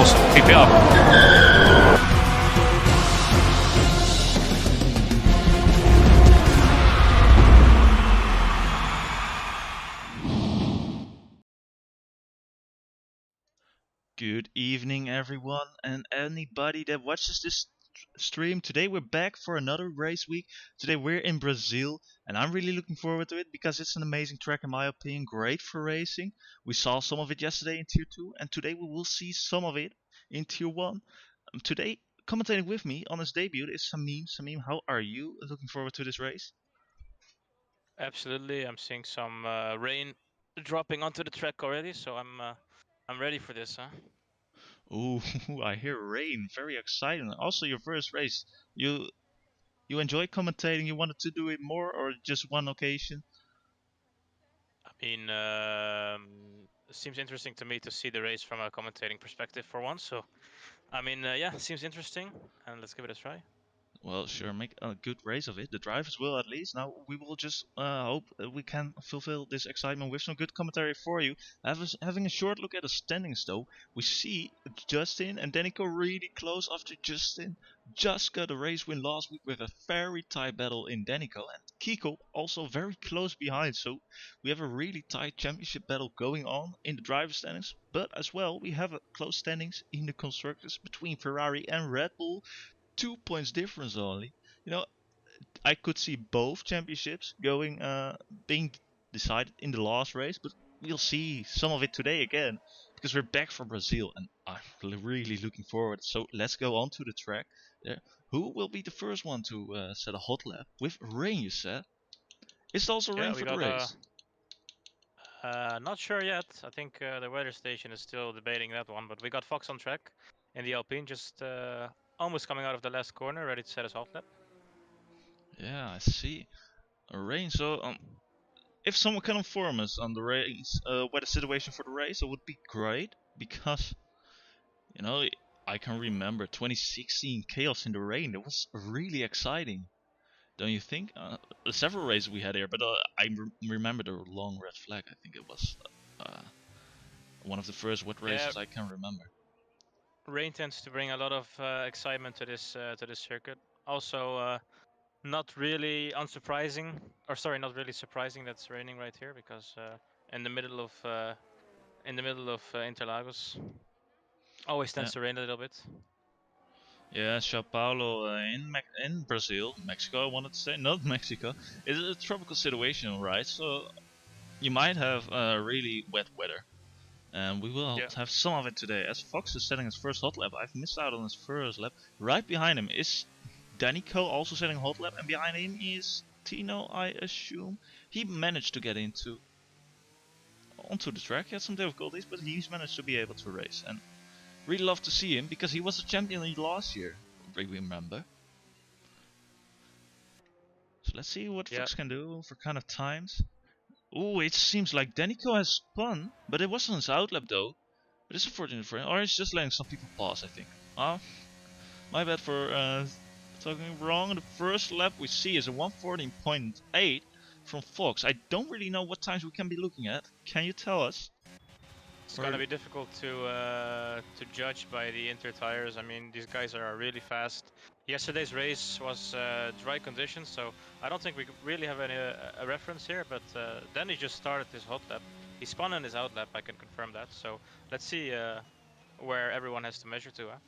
also keep it up. Good evening, everyone, and anybody that watches this stream. Today we're back for another race week. Today we're in Brazil, and I'm really looking forward to it because it's an amazing track, in my opinion. Great for racing. We saw some of it yesterday in Tier 2, and today we will see some of it in Tier 1. Today, commentating with me on his debut is Samim. Samim, how are you? Looking forward to this race? Absolutely, I'm seeing some rain dropping onto the track already, so I'm ready for this, huh? Ooh, I hear rain. Very exciting. Also, your first race. You You enjoy commentating? You wanted to do it more, or just one occasion? I mean, it seems interesting to me to see the race from a commentating perspective for once. So, I mean, yeah, it seems interesting, and let's give it a try. Well, sure, make a good race of it. The drivers will at least. Now we will just hope we can fulfill this excitement with some good commentary for you. Having a short look at the standings though, we see Justin and Danico really close after Justin just got a race win last week with a very tight battle in Danico, and Kiko also very close behind. So we have a really tight championship battle going on in the driver standings, but as well we have a close standings in the constructors between Ferrari and Red Bull. 2 points difference only. You know, I could see both championships going being decided in the last race, but we'll see some of it today again because we're back from Brazil and I'm really looking forward. So let's go on to the track. There, who will be the first one to set a hot lap with rain? You said. Is it also rain Yeah, we for the got race? not sure yet. I think the weather station is still debating that one, but we got Fox on track in the Alpine, just almost coming out of the last corner, ready to set his hot lap. Yeah, I see. A rain. So if someone can inform us on the race, weather situation for the race, it would be great because you know, I can remember 2016 Chaos in the Rain. It was really exciting, don't you think? Several races we had here, but remember the long red flag. I think it was uh, one of the first wet Yeah, races I can remember. rain tends to bring a lot of excitement to this circuit. Also, not really unsurprising, or sorry, not really surprising that it's raining right here because in the middle of Interlagos, always Yeah, tends to rain a little bit. yeah. Sao Paulo in Brazil, Mexico. I wanted to say, not Mexico. It's a tropical situation, right? So you might have really wet weather. And we will Yeah, have some of it today. As Fox is setting his first hot lap, I've missed out on his first lap. Right behind him is Danico also setting hot lap, and behind him is Tino, I assume. He managed to get onto the track. He had some difficulties, but he's managed to be able to race. And really love to see him because he was a champion last year. Remember. So let's see what yeah, Fox can do for kind of times. Ooh, it seems like Danico has spun, but it wasn't his outlap though. But it's unfortunate for him, or he's just letting some people pass, I think. My bad for talking wrong. The first lap we see is a 114.8 from Fox. I don't really know what times we can be looking at. Can you tell us? it's Or gonna be difficult to judge by the Inter tires. I mean, these guys are really fast. Yesterday's race was dry conditions, so I don't think we really have any a reference here. But then he just started his hot lap. He spun in his out lap. I can confirm that. So let's see where everyone has to measure to. Huh?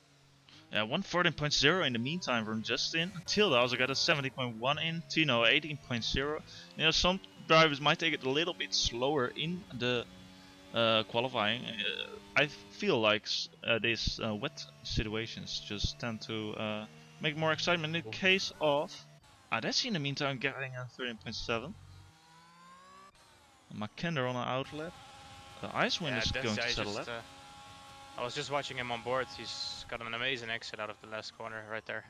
yeah, 114.0 in the meantime from Justin. Tilda also got a 70.1 in. Tino 18.0. You know, some drivers might take it a little bit slower in the qualifying. I feel like these wet situations just tend to make more excitement. In the case of Adesi in the meantime getting a 13.7. Makender on an outlet. Icewind Yeah, is that's going to I settle just that. I was just watching him on board. He's got an amazing exit out of the last corner right there.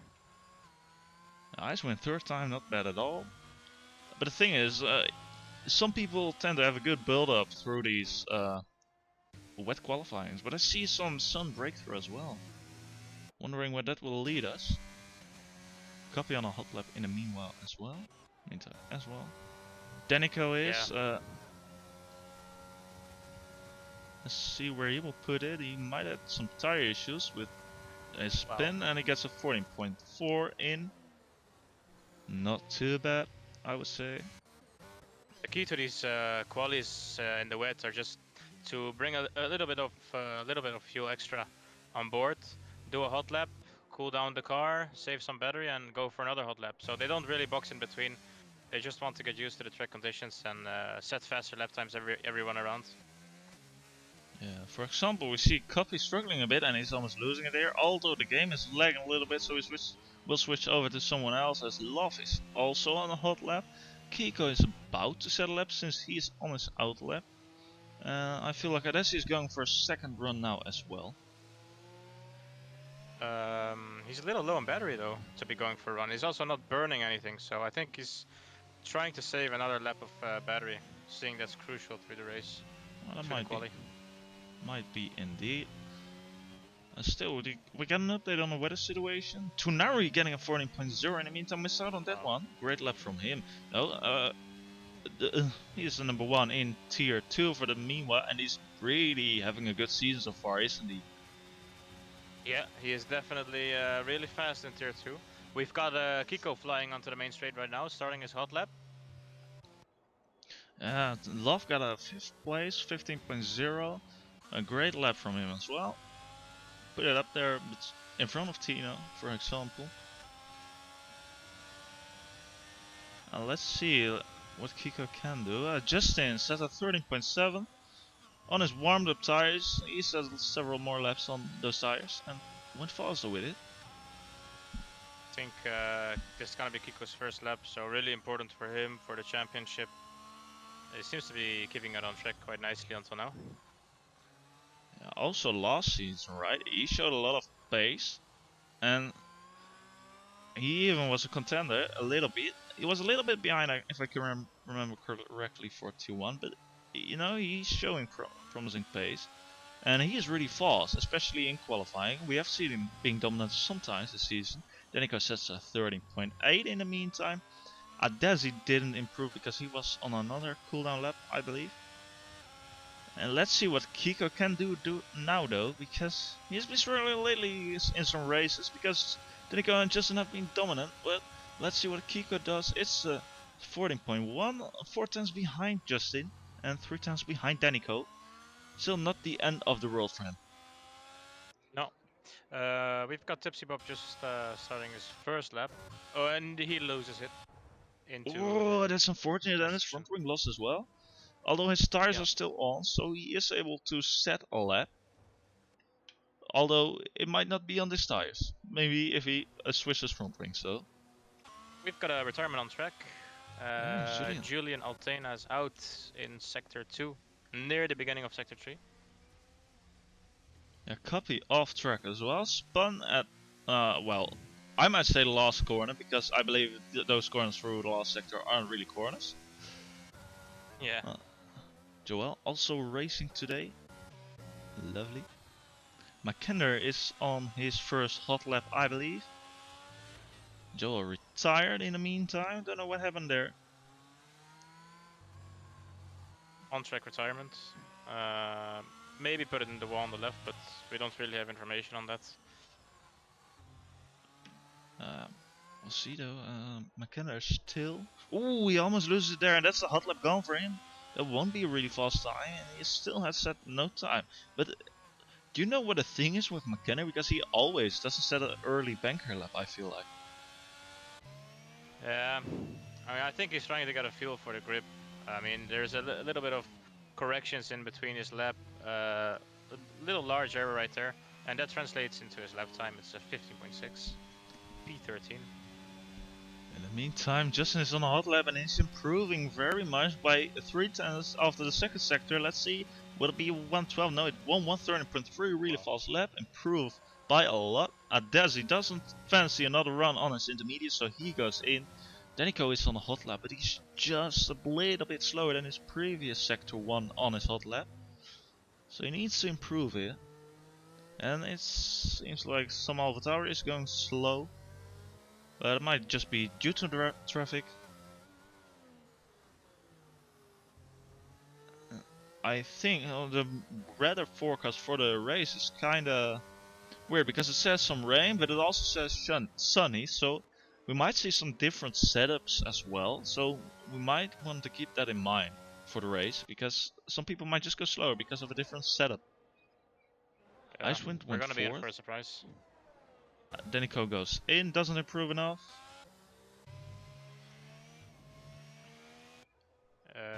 Icewind third time, not bad at all. But the thing is, some people tend to have a good build up through these wet qualifyings, but I see some sun breakthrough as well. Wondering where that will lead us. Copy on a hot lap in the meanwhile as well. Meantime as well. Danico is Let's see where he will put it. He might have some tire issues with a spin, and he gets a 14.4 in. Not too bad, I would say. The key to these qualies in the wet are just to bring a little bit of fuel extra on board, do a hot lap, cool down the car, save some battery, and go for another hot lap. So they don't really box in between. They just want to get used to the track conditions and set faster lap times every run around. Yeah, for example, we see Coffee struggling a bit and he's almost losing it here, although the game is lagging a little bit, so we'll switch over to someone else, as Love is also on a hot lap. Kiko is about to set a lap since he is on his out lap. I feel like Adesi is going for a second run now as well. He's a little low on battery though to be going for a run. He's also not burning anything, so I think he's trying to save another lap of battery, seeing that's crucial through the race. Well, that might be indeed. Still, we got an update on the weather situation. Tunari getting a 14.0 in the meantime, missed out on that one. Great lap from him. No, he is the number 1 in tier 2 for the meanwhile, and he's really having a good season so far, isn't he? Yeah, he is definitely really fast in tier 2. We've got Kiko flying onto the main straight right now, starting his hot lap. Love got a 5th place, 15.0. A great lap from him as well. Put it up there in front of Tino, for example. Let's see what Kiko can do. Justin set at 13.7. On his warmed up tires, he set several more laps on those tires and went faster with it. I think this is gonna be Kiko's first lap, so really important for him for the championship. He seems to be keeping it on track quite nicely until now. Yeah, also last season, right? He showed a lot of pace, and he even was a contender a little bit. He was a little bit behind, if I can remember correctly, for T1, but you know, he's showing promising pace, and he is really fast, especially in qualifying. We have seen him being dominant sometimes this season. Denico sets a 13.8 in the meantime. Adesi didn't improve because he was on another cooldown lap, I believe. And let's see what Kiko can do now though, because he's been struggling lately in some races, because Denico and Justin have been dominant. But let's see what Kiko does. It's 14.1, 4 times behind Justin and 3 times behind Denico. Still not the end of the world for him. No. We've got Tipsy Bob just starting his first lap. Oh, and he loses it. Oh, that's unfortunate, and his front wing lost as well. Although his tires are still on, so he is able to set a lap. Although it might not be on these tires. Maybe if he switches front wing, so. We've got a retirement on track. Julian Altena is out in sector 2, near the beginning of sector 3. Yeah, copy off track as well. Spun at, well, I might say the last corner, because I believe those corners through the last sector aren't really corners. Yeah. Joel also racing today. Lovely. McKinnon is on his first hot lap, I believe. Joel retired in the meantime. Don't know what happened there. On track retirement. Maybe put it in the wall on the left, but we don't really have information on that. We'll see though. McKenna still. Ooh, he almost loses it there, and that's the hot lap gone for him. That won't be a really fast time, and he still has set no time. But do you know what the thing is with McKenna? Because he always doesn't set an early banker lap, I feel like. Yeah, I mean, I think he's trying to get a feel for the grip. I mean, there's a little bit of corrections in between his lap. A little large error right there, and that translates into his lap time. It's a 15.6, P13. In the meantime, Justin is on a hot lap and he's improving very much by 3 tenths after the second sector. Let's see, will it be 112? No, it won 130.3, really fast lap, improved by a lot. Adesi doesn't fancy another run on his intermediate, so he goes in. Denico is on a hot lap, but he's just a little bit slower than his previous sector 1 on his hot lap. So he needs to improve here. And it seems like some AlphaTauri is going slow. But it might just be due to the I think the weather forecast for the race is kinda weird because it says some rain, but it also says sunny, so we might see some different setups as well. So we might want to keep that in mind for the race, because some people might just go slower because of a different setup. Yeah, Icewind we're went gonna be in fourth. for a surprise. Denico goes in, doesn't improve enough.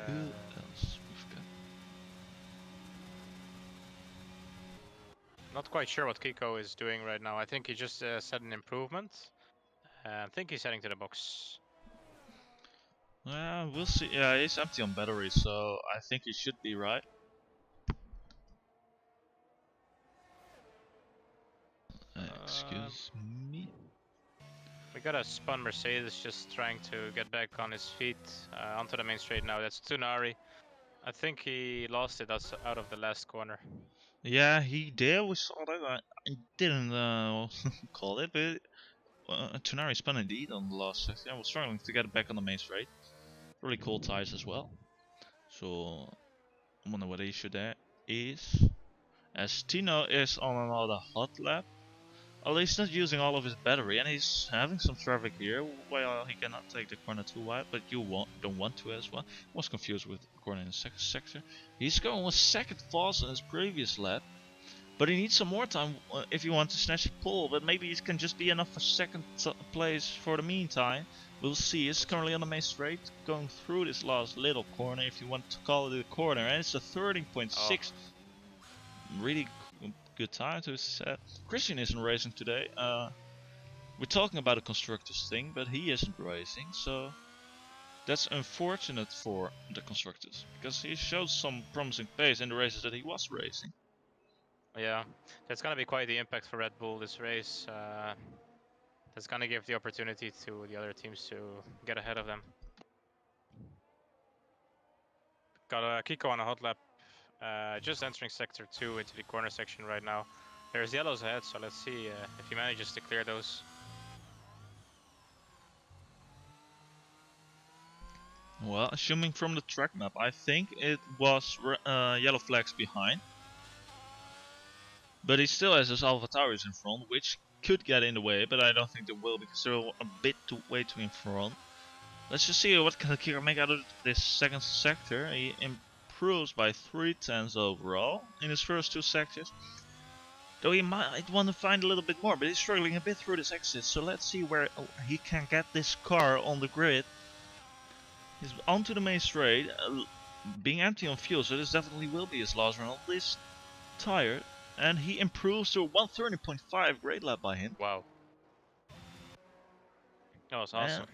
Who else we've got? Not quite sure what Kiko is doing right now. I think he just said an improvement. I think he's heading to the box. Well, we'll see. Yeah, he's empty on battery, so I think he should be right. Excuse me. We got a spun Mercedes just trying to get back on his feet onto the main straight now. That's Tunari. I think he lost it out of the last corner. Yeah, he did. We saw that. I didn't call it, but Tunari spun indeed on the last section. I was struggling to get it back on the main straight. Really cool tires as well. So I wonder what the issue there is. As Tino is on another hot lap. Although he's not using all of his battery, and he's having some traffic here. Well, he cannot take the corner too wide, but you don't want to as well. Was confused with the corner in the second sector. He's going with second fast in his previous lap, but he needs some more time if you want to snatch a pole. But maybe it can just be enough for second place for the meantime. We'll see. He's currently on the main straight, going through this last little corner, if you want to call it a corner, and it's a 13.6. Really good time to set. Christian isn't racing today. We're talking about a constructors thing, but he isn't racing, so that's unfortunate for the constructors, because he showed some promising pace in the races that he was racing. Yeah, that's gonna be quite the impact for Red Bull this race. That's gonna give the opportunity to the other teams to get ahead of them. Got Kiko on a hot lap, just entering sector 2 into the corner section right now. There's yellows ahead, so let's see if he manages to clear those. Well, assuming from the track map, I think it was yellow flags behind. But he still has his Alpha Towers in front, which could get in the way, but I don't think they will, because they're a bit way too in front. Let's just see what can Kiko make out of this second sector. He improves by 3/10 overall in his first two sectors. Though he might want to find a little bit more, but he's struggling a bit through this exit. So let's see where he can get this car on the grid. He's onto the main straight, being empty on fuel, so this definitely will be his last run on this tire. And he improves to a 130.5, great lap by him. Wow. That was awesome.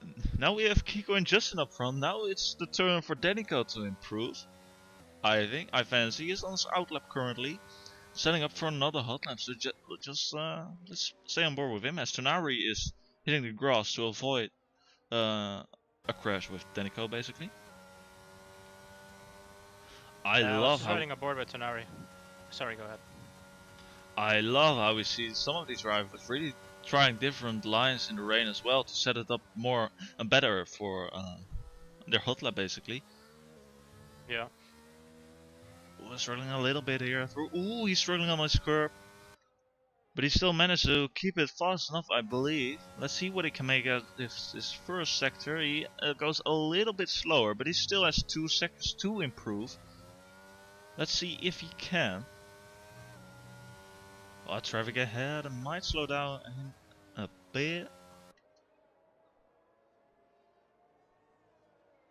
And now we have Kiko and Justin up front. Now it's the turn for Denico to improve. I think. I fancy is on his outlap currently, setting up for another hot lap. So let's stay on board with him, as Tonari is hitting the grass to avoid a crash with Denico, basically. I love how riding aboard with Tonari. Sorry, go ahead. I love how we see some of these drivers really trying different lines in the rain as well to set it up more and better for their hot lap, basically. Yeah. Ooh, struggling a little bit here. Ooh, he's struggling on his curb. But he still managed to keep it fast enough, I believe. Let's see what he can make out of this first sector. He goes a little bit slower, but he still has 2 seconds to improve. Let's see if he can. Oh, traffic ahead, and might slow down a bit.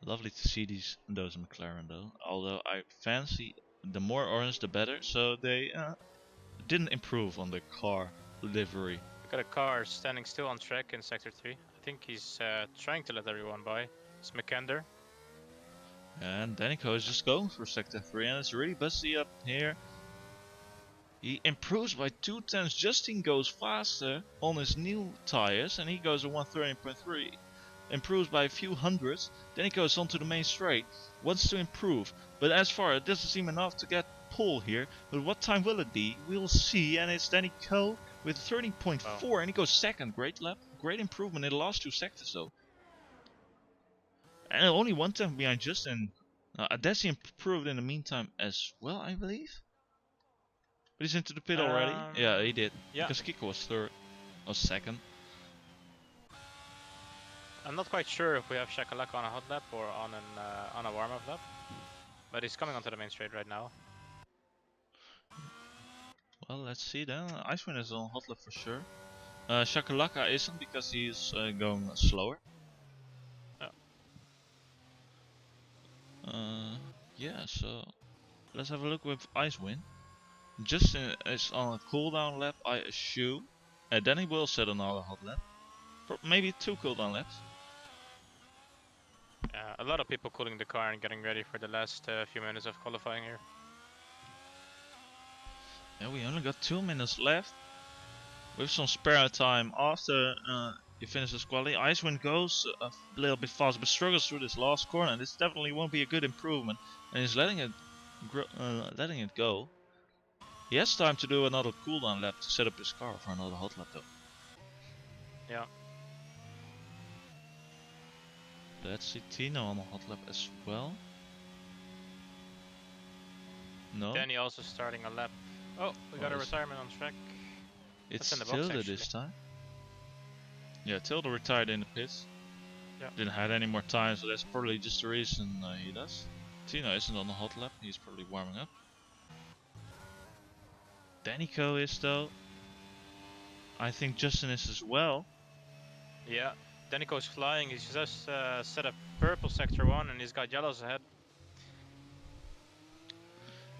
Lovely to see those McLaren though. Although I fancy the more orange the better, so they didn't improve on the car livery. We got a car standing still on track in sector 3. I think he's trying to let everyone by. It's McKender. And Denico is just going for sector 3, and it's really busy up here. He improves by 2/10. Justin goes faster on his new tires, and he goes to 130.3. Improves by a few hundreds. Then he goes onto the main straight. Wants to improve, but as far it doesn't seem enough to get pole here. But what time will it be? We'll see. And it's Denico with 13.4, and he goes second. Great lap, great improvement in the last 2 sectors though. And only 1/10 behind Justin. Adesi improved in the meantime as well, I believe. But he's into the pit already. Yeah, he did. Yeah. Because Kiko was third or second. I'm not quite sure if we have Shakalaka on a hot lap or on a warm-up lap. But he's coming onto the main straight right now. Well, let's see then. Icewind is on hot lap for sure. Shakalaka isn't because he's going slower. Yeah, so let's have a look with Icewind. Justin is on a cooldown lap, I assume. And then he will set another hot lap. Maybe 2 cooldown laps. A lot of people cooling the car and getting ready for the last few minutes of qualifying here. Yeah, we only got 2 minutes left. With some spare time after he finishes quali. Icewind goes a little bit fast but struggles through this last corner. And this definitely won't be a good improvement. And he's letting it go. He has time to do another cooldown lap to set up his car for another hot lap though. Yeah. Let's see Tino on a hot lap as well. No. Danny also starting a lap. Oh, we got a retirement on track. It's in the box, Tilda actually. this time. Yeah, Tilda retired in the pits. Yeah. Didn't have any more time, so that's probably just the reason he does. Tino isn't on the hot lap, he's probably warming up. Danico is though. I think Justin is as well. Yeah, Danico's flying. He's just set up purple sector 1 and he's got yellows ahead.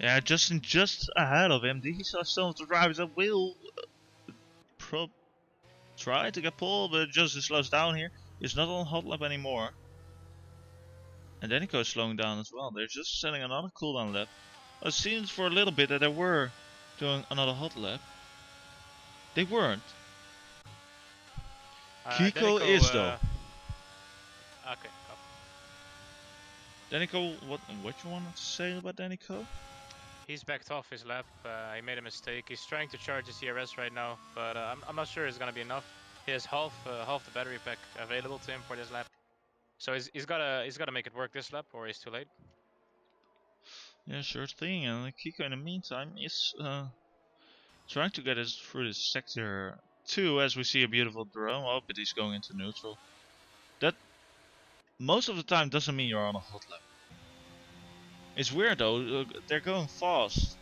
Yeah, Justin just ahead of him. These are some of the drivers that will try to get pole, but Justin slows down here. He's not on hot lap anymore. And Danico is slowing down as well. They're just setting another cooldown lap. It seems for a little bit that they were doing another hot lap. They weren't. Kiko is though. Okay. Danico, what you wanted to say about Danico? He's backed off his lap. He made a mistake. He's trying to charge his ERS right now, but I'm not sure it's gonna be enough. He has half the battery pack available to him for this lap, so he's gotta make it work this lap, or he's too late. Yeah, sure thing. And Kiko, in the meantime, is trying to get us through this sector 2, as we see a beautiful drone. Oh, but he's going into neutral. That most of the time doesn't mean you're on a hot lap. It's weird though, they're going fast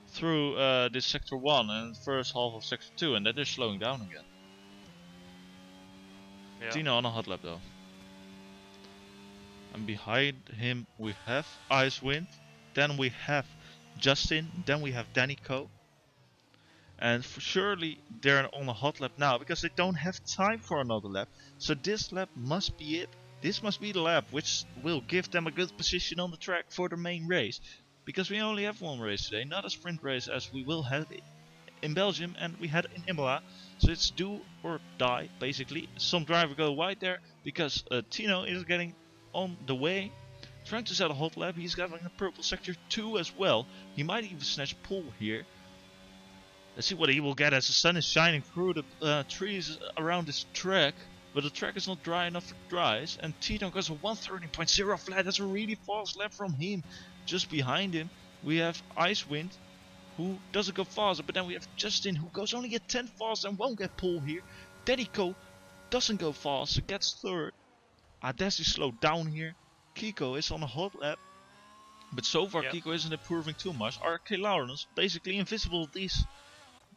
through this sector 1 and the first half of sector 2, and then they're slowing down again. Yeah. Tino on a hot lap though. And behind him we have Icewind, then we have Justin, then we have Danico. And surely they're on a hot lap now because they don't have time for another lap. So this lap must be it. This must be the lap which will give them a good position on the track for the main race. Because we only have one race today, not a sprint race as we will have it in Belgium and we had it in Imola. So it's do or die basically. Some driver go wide there because Tino is getting on the way. Trying to set a hot lap. He's having a purple sector 2 as well. He might even snatch pole here. Let's see what he will get as the sun is shining through the trees around this track. But the track is not dry enough for dries. And Tino goes a 113.0 flat. That's a really fast lap from him. Just behind him we have Icewind, who doesn't go faster. But then we have Justin, who goes only at 10 fast and won't get pole here. Danico doesn't go fast, so gets third. Adesi slowed down here. Kiko is on a hot lap. But so far Kiko isn't improving too much. RK Lawrence, basically invisible these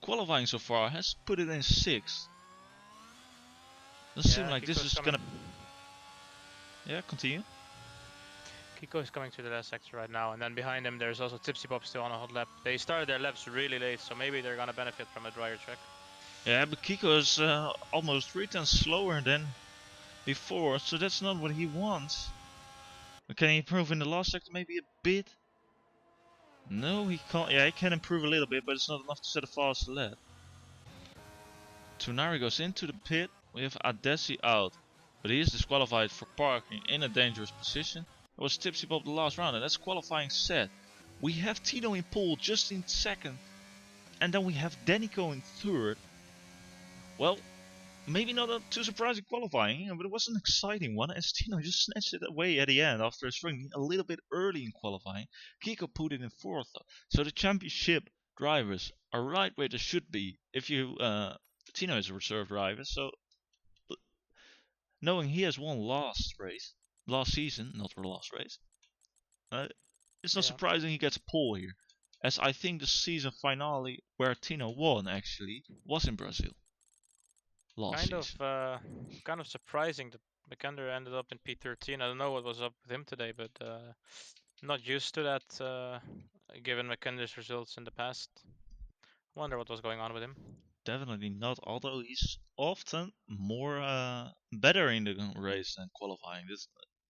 qualifying so far, has put it in 6th. Doesn't seem like this is gonna. Yeah, continue. Kiko is coming to the last sector right now, and then behind him there's also Tipsy Pop still on a hot lap. They started their laps really late, so maybe they're gonna benefit from a drier track. Yeah, but Kiko is almost 3 tenths slower than before, so that's not what he wants. But can he improve in the last sector maybe a bit? No, he can't. Yeah, he can improve a little bit, but it's not enough to set a fast lap. Tunari goes into the pit. We have Adesi out, but he is disqualified for parking in a dangerous position. It was Tipsy Pop the last round, and that's qualifying set. We have Tino in pole, just in 2nd, and then we have Danico in 3rd. Well, maybe not a too surprising qualifying, but it was an exciting one as Tino just snatched it away at the end after struggling a little bit early in qualifying. Kiko put it in 4th though. So the championship drivers are right where they should be if you Tino is a reserve driver, so knowing he has won last season, not for last race, it's not surprising he gets pole here. As I think the season finale where Tino won actually was in Brazil. Last season. Kind of surprising that Vikander ended up in P13. I don't know what was up with him today, but not used to that given Vikander's results in the past. Wonder what was going on with him. Definitely not, although he's often more better in the race than qualifying.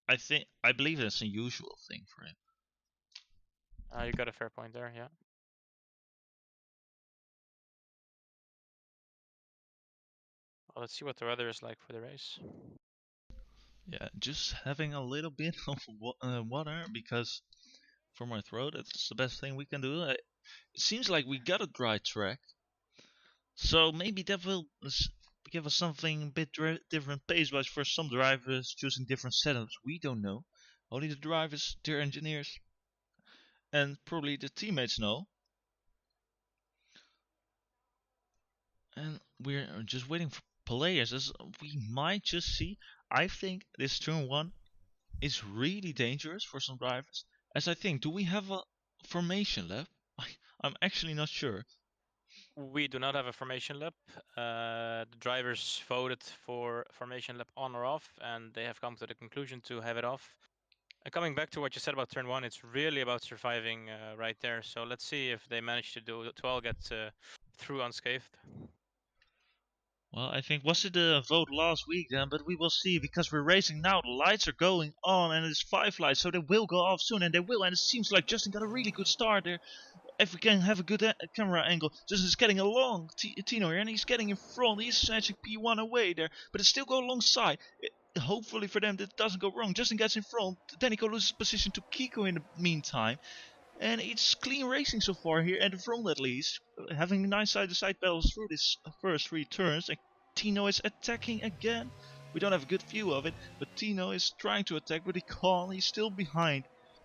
I believe that's a usual thing for him. You got a fair point there, yeah. Well, let's see what the weather is like for the race. Yeah, just having a little bit of water because for my throat, it's the best thing we can do. It seems like we got a dry track, so maybe that will give us something a bit different pace-wise for some drivers choosing different setups. We don't know. Only the drivers, their engineers, and probably the teammates know. And we're just waiting for players as we might just see. I think this turn 1 is really dangerous for some drivers. As I think, do we have a formation lap? I'm actually not sure. We do not have a formation lap. The drivers voted for formation lap on or off, and they have come to the conclusion to have it off. And coming back to what you said about turn 1, it's really about surviving right there. So let's see if they manage to all get through unscathed. Well, I think was it a vote last week then, but we will see because we're racing now. The lights are going on and it's 5 lights, so they will go off soon, and they will. And it seems like Justin got a really good start there. If we can have a good camera angle, Justin's getting along Tino here, and he's getting in front. He's snatching P1 away there, but it still go alongside. Hopefully for them that doesn't go wrong. Justin gets in front. Danico loses position to Kiko in the meantime. And it's clean racing so far here at the front at least. Having nice side-to-side battles through this first 3 turns. And Tino is attacking again. We don't have a good view of it, but Tino is trying to attack, but he can't. He's still behind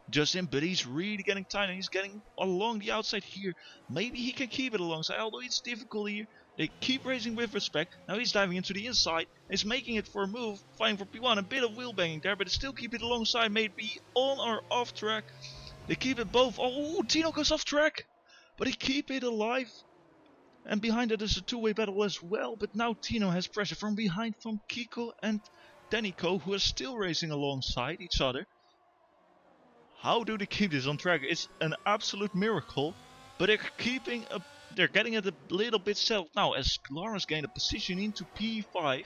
Justin, but he's really getting tight and he's getting along the outside here. Maybe he can keep it alongside, although it's difficult here. They keep racing with respect. Now he's diving into the inside. He's making it for a move, fighting for P1. A bit of wheel banging there, but still keep it alongside. Maybe on or off track. They keep it both. Oh, Tino goes off track, but he keep it alive. And behind it is a two-way battle as well. But now Tino has pressure from behind from Kiko and Danico, who are still racing alongside each other. How do they keep this on track? It's an absolute miracle. But they're getting it a little bit settled now as Lawrence gained a position into P5.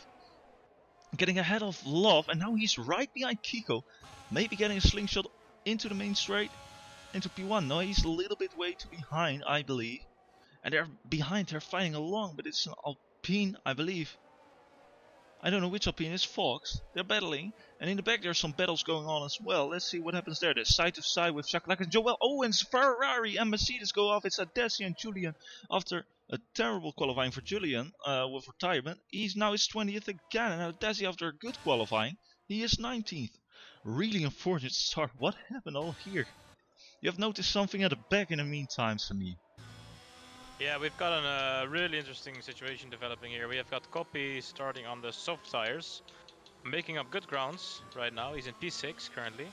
Getting ahead of Love, and now he's right behind Kiko. Maybe getting a slingshot into the main straight. Into P1. No, he's a little bit way too behind, I believe. And they're behind, they're fighting along, but it's an Alpine, I believe. I don't know which Alpine is Fox. They're battling, and in the back there's some battles going on as well. Let's see what happens there. They're side to side with Shakalak and Joel. Oh, and Ferrari and Mercedes go off. It's Adesi and Julian after a terrible qualifying for Julian with retirement. He's now his 20th again, and Adesi after a good qualifying, he is 19th. Really unfortunate start. What happened all here? You have noticed something at the back in the meantime, Samir. Yeah, we've got a really interesting situation developing here. We have got Copy starting on the soft tires, making up good grounds right now. He's in P6 currently.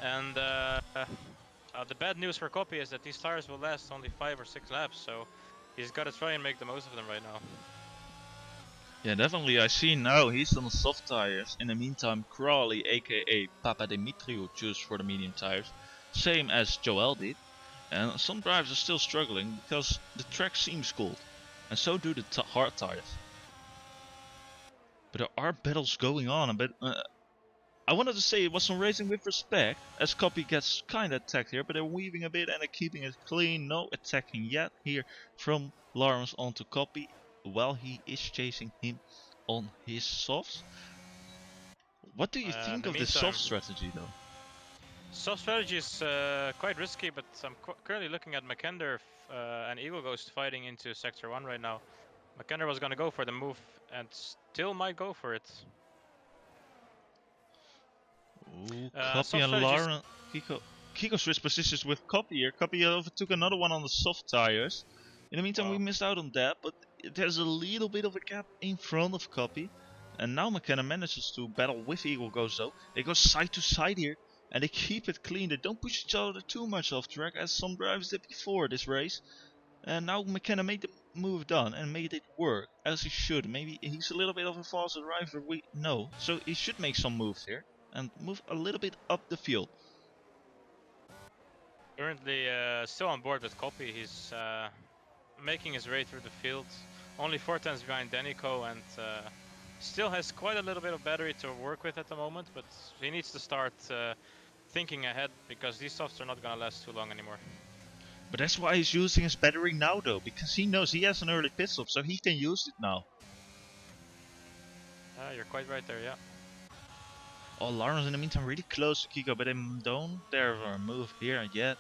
And the bad news for Copy is that these tires will last only 5 or 6 laps, so he's got to try and make the most of them right now. Yeah, definitely. I see now he's on the soft tires. In the meantime, Crawley, aka Papa Dimitriou, chose for the medium tires. Same as Joel did. And some drivers are still struggling because the track seems cold. And so do the hard tires. But there are battles going on. But I wanted to say it was some racing with respect. As Copy gets kinda attacked here. But they're weaving a bit and they're keeping it clean. No attacking yet here from Lawrence onto Copy. While he is chasing him on his softs. What do you think of this soft strategy though? Soft strategy is quite risky, but I'm currently looking at Makender and Eagle Ghost fighting into Sector 1 right now. McKenna was gonna go for the move and still might go for it. Ooh, Some Copy and strategies. Lauren. Kiko switched positions with Copy here. Copy overtook another one on the soft tires. In the meantime, we Wow. missed out on that, but there's a little bit of a gap in front of Copy. And now McKenna manages to battle with Eagle Ghost though. They go side to side here, and they keep it clean. They don't push each other too much off track, as some drivers did before this race. And now McKenna made the move done and made it work, as he should. Maybe he's a little bit of a faster driver, we know. So he should make some moves here and move a little bit up the field. Currently still on board with Copy. He's making his way through the field. Only 4 tenths behind Denico and still has quite a little bit of battery to work with at the moment, but he needs to start thinking ahead because these softs are not gonna last too long anymore. But that's why he's using his battery now though, because he knows he has an early pit stop, so he can use it now. You're quite right there, yeah. Oh, Lawrence in the meantime really close to Kiko, but they don't dare move here yet.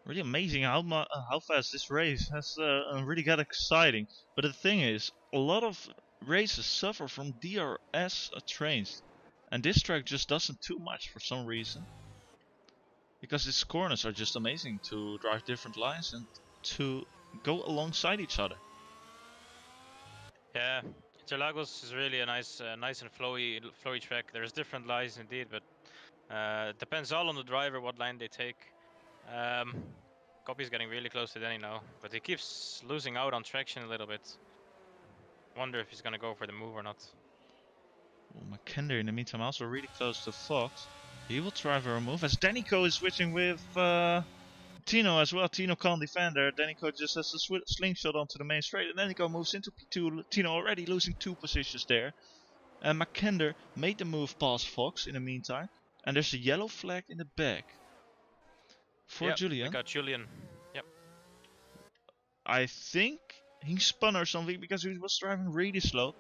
Really amazing how fast this race has really got exciting. But the thing is, a lot of races suffer from DRS trains, and this track just doesn't too much for some reason. Because its corners are just amazing to drive different lines and to go alongside each other. Yeah, Interlagos is really a nice and flowy track. There's different lines indeed, but it depends all on the driver what line they take. Copy's getting really close to Denny now, but he keeps losing out on traction a little bit. Wonder if he's gonna go for the move or not. Oh, McKender in the meantime also really close to Fox. He will try for a move as Denico is switching with Tino as well. Tino can't defend there. Denico just has a slingshot onto the main straight, and Denico moves into P2. Tino already losing 2 positions there. And McKender made the move past Fox in the meantime. And there's a yellow flag in the back for Julian. We got Julian. Yep. I think he spun or something because he was driving really slow.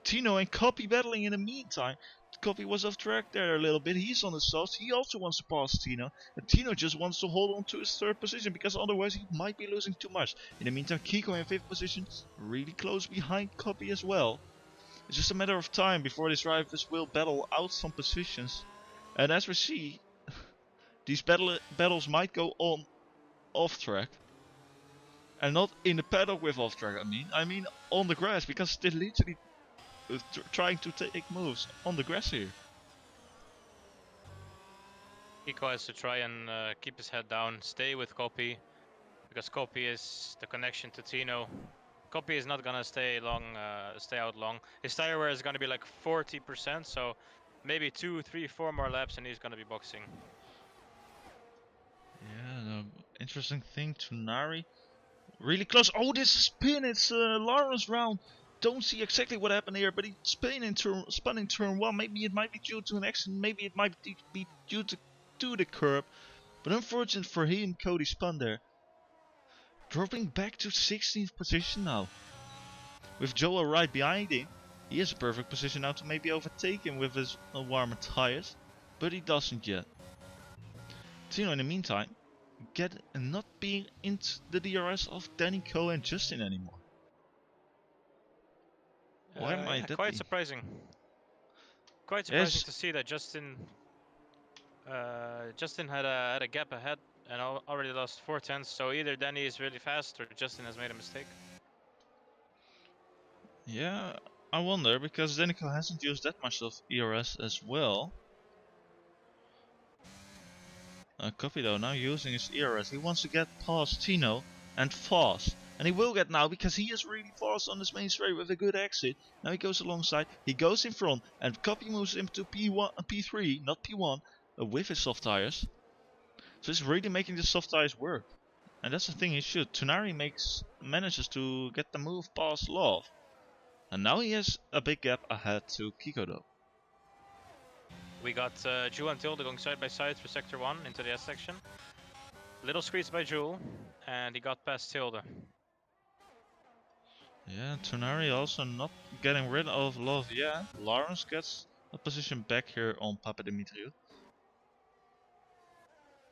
Tino and Copy battling in the meantime. Copy was off track there a little bit. He's on the softs. He also wants to pass Tino. And Tino just wants to hold on to his 3rd position because otherwise he might be losing too much. In the meantime, Kiko in 5th position, really close behind Copy as well. It's just a matter of time before these drivers will battle out some positions. And as we see, these battles might go on off track. And not in the paddock with off track, I mean on the grass, because they're literally trying to take moves on the grass here. Kiko has to try and keep his head down, stay with Copy, because Copy is the connection to Tino. Copy is not gonna stay out long. His tire wear is gonna be like 40%, so maybe 2, 3, 4 more laps and he's gonna be boxing. Yeah, the interesting thing, Tunari really close. Oh, this is spin. It's Lawrence round. Don't see exactly what happened here, but he spun in turn 1. Maybe it might be due to an accident. Maybe it might be due to the curb. But unfortunate for him, Cody spun there. Dropping back to 16th position now. With Joel right behind him. He has a perfect position now to maybe overtake him with his warmer tires. But he doesn't yet. Tino in the meantime, not being into the DRS of Denico and Justin anymore. Why might that quite be? surprising. Quite surprising to see that Justin had a gap ahead and already lost 4 tenths. So either Danny is really fast or Justin has made a mistake. Yeah, I wonder, because Denico hasn't used that much of ERS as well. Copy though, now using his ERS. He wants to get past Tino and fast. And he will get now because he is really fast on this main straight with a good exit. Now he goes alongside, he goes in front, and Copy moves him to P3, not P1, with his soft tires. So he's really making the soft tires work. And that's the thing he should. Tunari manages to get the move past Love. And now he has a big gap ahead to Kiko though. We got Jewel and Tilde going side by side through sector 1 into the S section. Little squeeze by Jewel, and he got past Tilde. Yeah, Tunari also not getting rid of Love yet. Lawrence gets a position back here on Papadimitriou.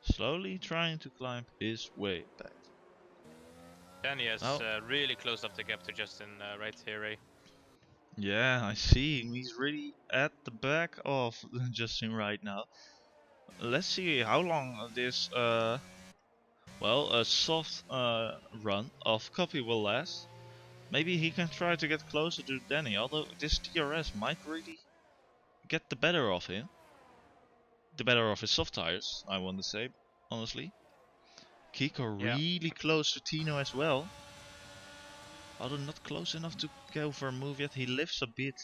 Slowly trying to climb his way back. Danny has Oh, really closed up the gap to Justin right here, Ray. yeah, I see. He's really at the back of Justin right now. Let's see how long this well, a soft run of Copy will last. Maybe he can try to get closer to Danny, although this TRS might really get the better of him. The better of his soft tires, I want to say, honestly. Kiko Yeah. really close to Tino as well. Although not close enough to go for a move yet, he lifts a bit.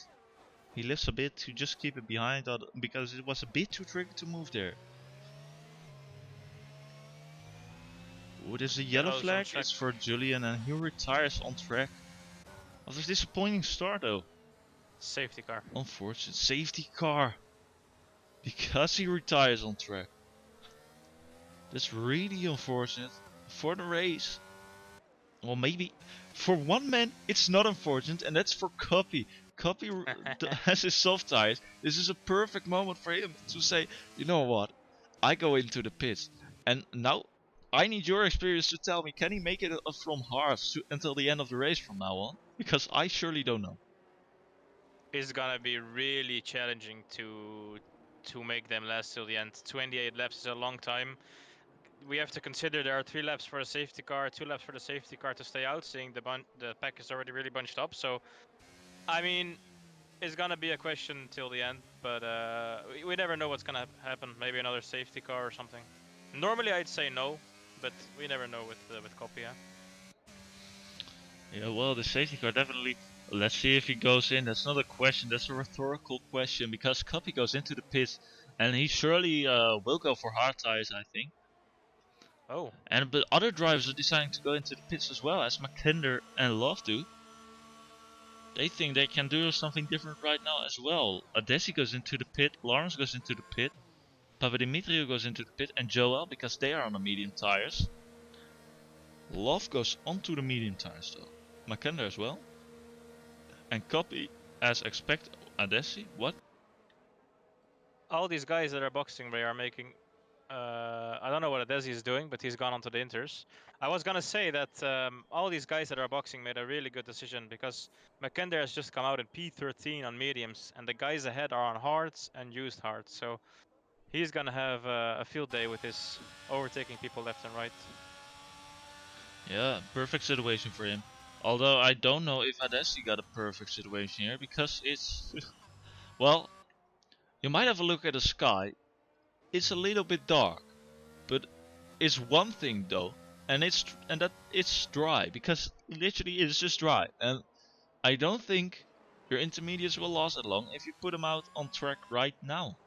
He lifts a bit to just keep it behind because it was a bit too tricky to move there. Ooh, there's a yellow Yellow's on flag. track. It's for Julian and he retires on track. After a disappointing start though. Safety car. Unfortunate safety car. Because he retires on track. That's really unfortunate for the race. Well, maybe for one man it's not unfortunate, and that's for Copy. Copy has his soft tires. This is a perfect moment for him to say, you know what, I go into the pits, and now I need your experience to tell me, can he make it from hards until the end of the race from now on? Because I surely don't know. It's gonna be really challenging to make them last till the end. 28 laps is a long time. We have to consider there are 3 laps for the safety car, 2 laps for the safety car to stay out, seeing the pack is already really bunched up. So, I mean, it's gonna be a question till the end, but we never know what's gonna happen. Maybe another safety car or something. Normally I'd say no, but we never know with Copy. Yeah? Yeah, well, the safety car definitely. Let's see if he goes in. That's not a question. That's a rhetorical question because Copy goes into the pits, and he surely will go for hard tires, I think. Oh, And but other drivers are deciding to go into the pits as well, as McKinder and Love do. They think they can do something different right now as well. Adesi goes into the pit, Lawrence goes into the pit, Papadimitriou goes into the pit, and Joel, because they are on the medium tires. Love goes onto the medium tires though. McKinder as well. And Copy, as expected. Adesi, what? all these guys that are boxing, they are making. I don't know what Adesi is doing, but he's gone onto the inters. I was gonna say that all these guys that are boxing made a really good decision because McKender has just come out in P13 on mediums, and the guys ahead are on hards and used hards. So he's gonna have a field day with his overtaking people left and right. Yeah, perfect situation for him. Although I don't know if Adesi got a perfect situation here because it's well, you might have a look at the sky. It's a little bit dark, but it's one thing though, and that it's dry because literally it's just dry. And I don't think your intermediates will last that long if you put them out on track right now.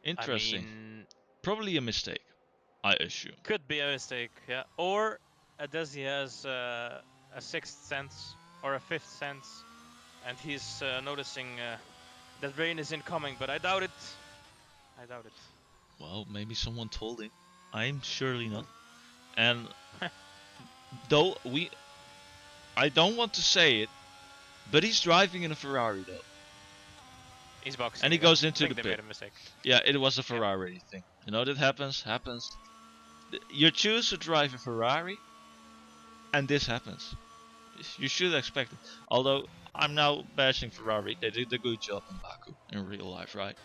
I Interesting. mean, Probably a mistake, I assume. could be a mistake, yeah. Or Adesi has a sixth sense or a fifth sense, and he's noticing that rain is incoming, but I doubt it. I doubt it. Well, maybe someone told him. I'm surely not. And though I don't want to say it, but he's driving in a Ferrari though. He's boxing. And he yeah. goes I into think the they pit. made a mistake. Yeah, it was a Ferrari thing. You know, that happens. You choose to drive a Ferrari, and this happens. You should expect it. Although, I'm now bashing Ferrari. They did a good job in Baku, in real life, right?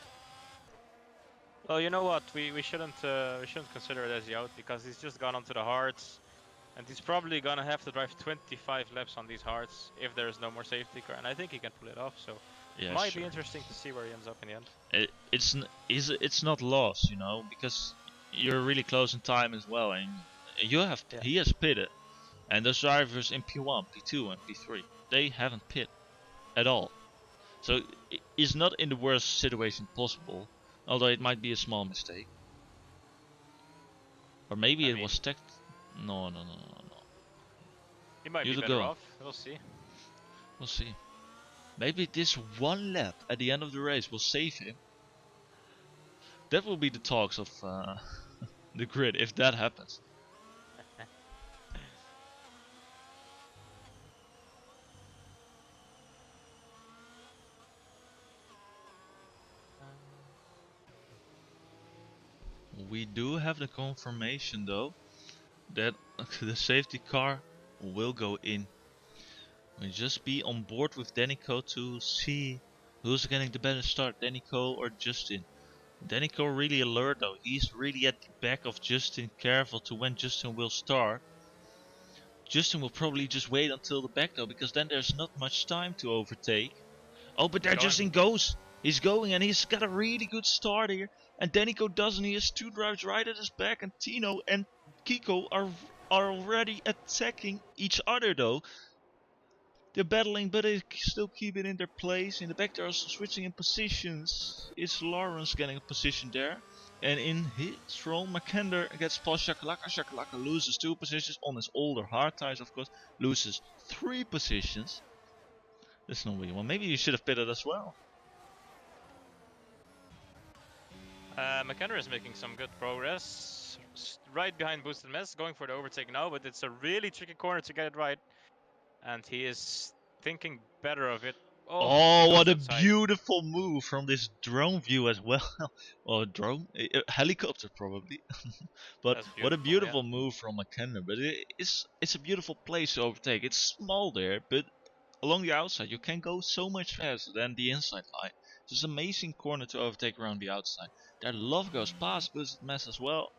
Well, you know what? We shouldn't consider Adesi out because he's just gone onto the hards, and he's probably gonna have to drive 25 laps on these hards if there's no more safety car, and I think he can pull it off. So Yeah, might sure. be interesting to see where he ends up in the end. It's not lost, you know, because you're really close in time as well, and he has pitted, and those drivers in P1, P2, and P3 they haven't pit at all, so he's not in the worst situation possible. Although it might be a small mistake, or maybe I it mean, was tech. No, no, no, no, no. he might You be to better go. off. We'll see. We'll see. Maybe this one lap at the end of the race will save him. That will be the talks of the grid if that happens. We do have the confirmation though. that the safety car will go in. We just be on board with Danico to see who's getting the better start, Danico or Justin. Danico really alert though, he's really at the back of Justin, careful to when Justin will start. Justin will probably just wait until the back though, because then there's not much time to overtake. Oh, but there Justin goes! He's going and he's got a really good start here. And Danico doesn't, he has two drivers right at his back, and Tino and Kiko are already attacking each other though. They're battling, but they still keep it in their place. In the back, they're also switching in positions. Is Lawrence getting a position there? And in his role, Makender gets past Shakalaka. Shakalaka loses 2 positions on his older hard tires, of course. Loses 3 positions. That's not what you want. Maybe you should have pitted as well. McKenna is making some good progress. Right behind Boosted Mess, going for the overtake now, but it's a really tricky corner to get it right. And he is thinking better of it. Oh, what a inside. beautiful move from this drone view as well. Or drone? Helicopter probably. But what a beautiful move from McKenna. But it's a beautiful place to overtake. It's small there, but along the outside you can go so much faster than the inside line. It's an amazing corner to overtake around the outside. Their love goes past Boosted Mess as well.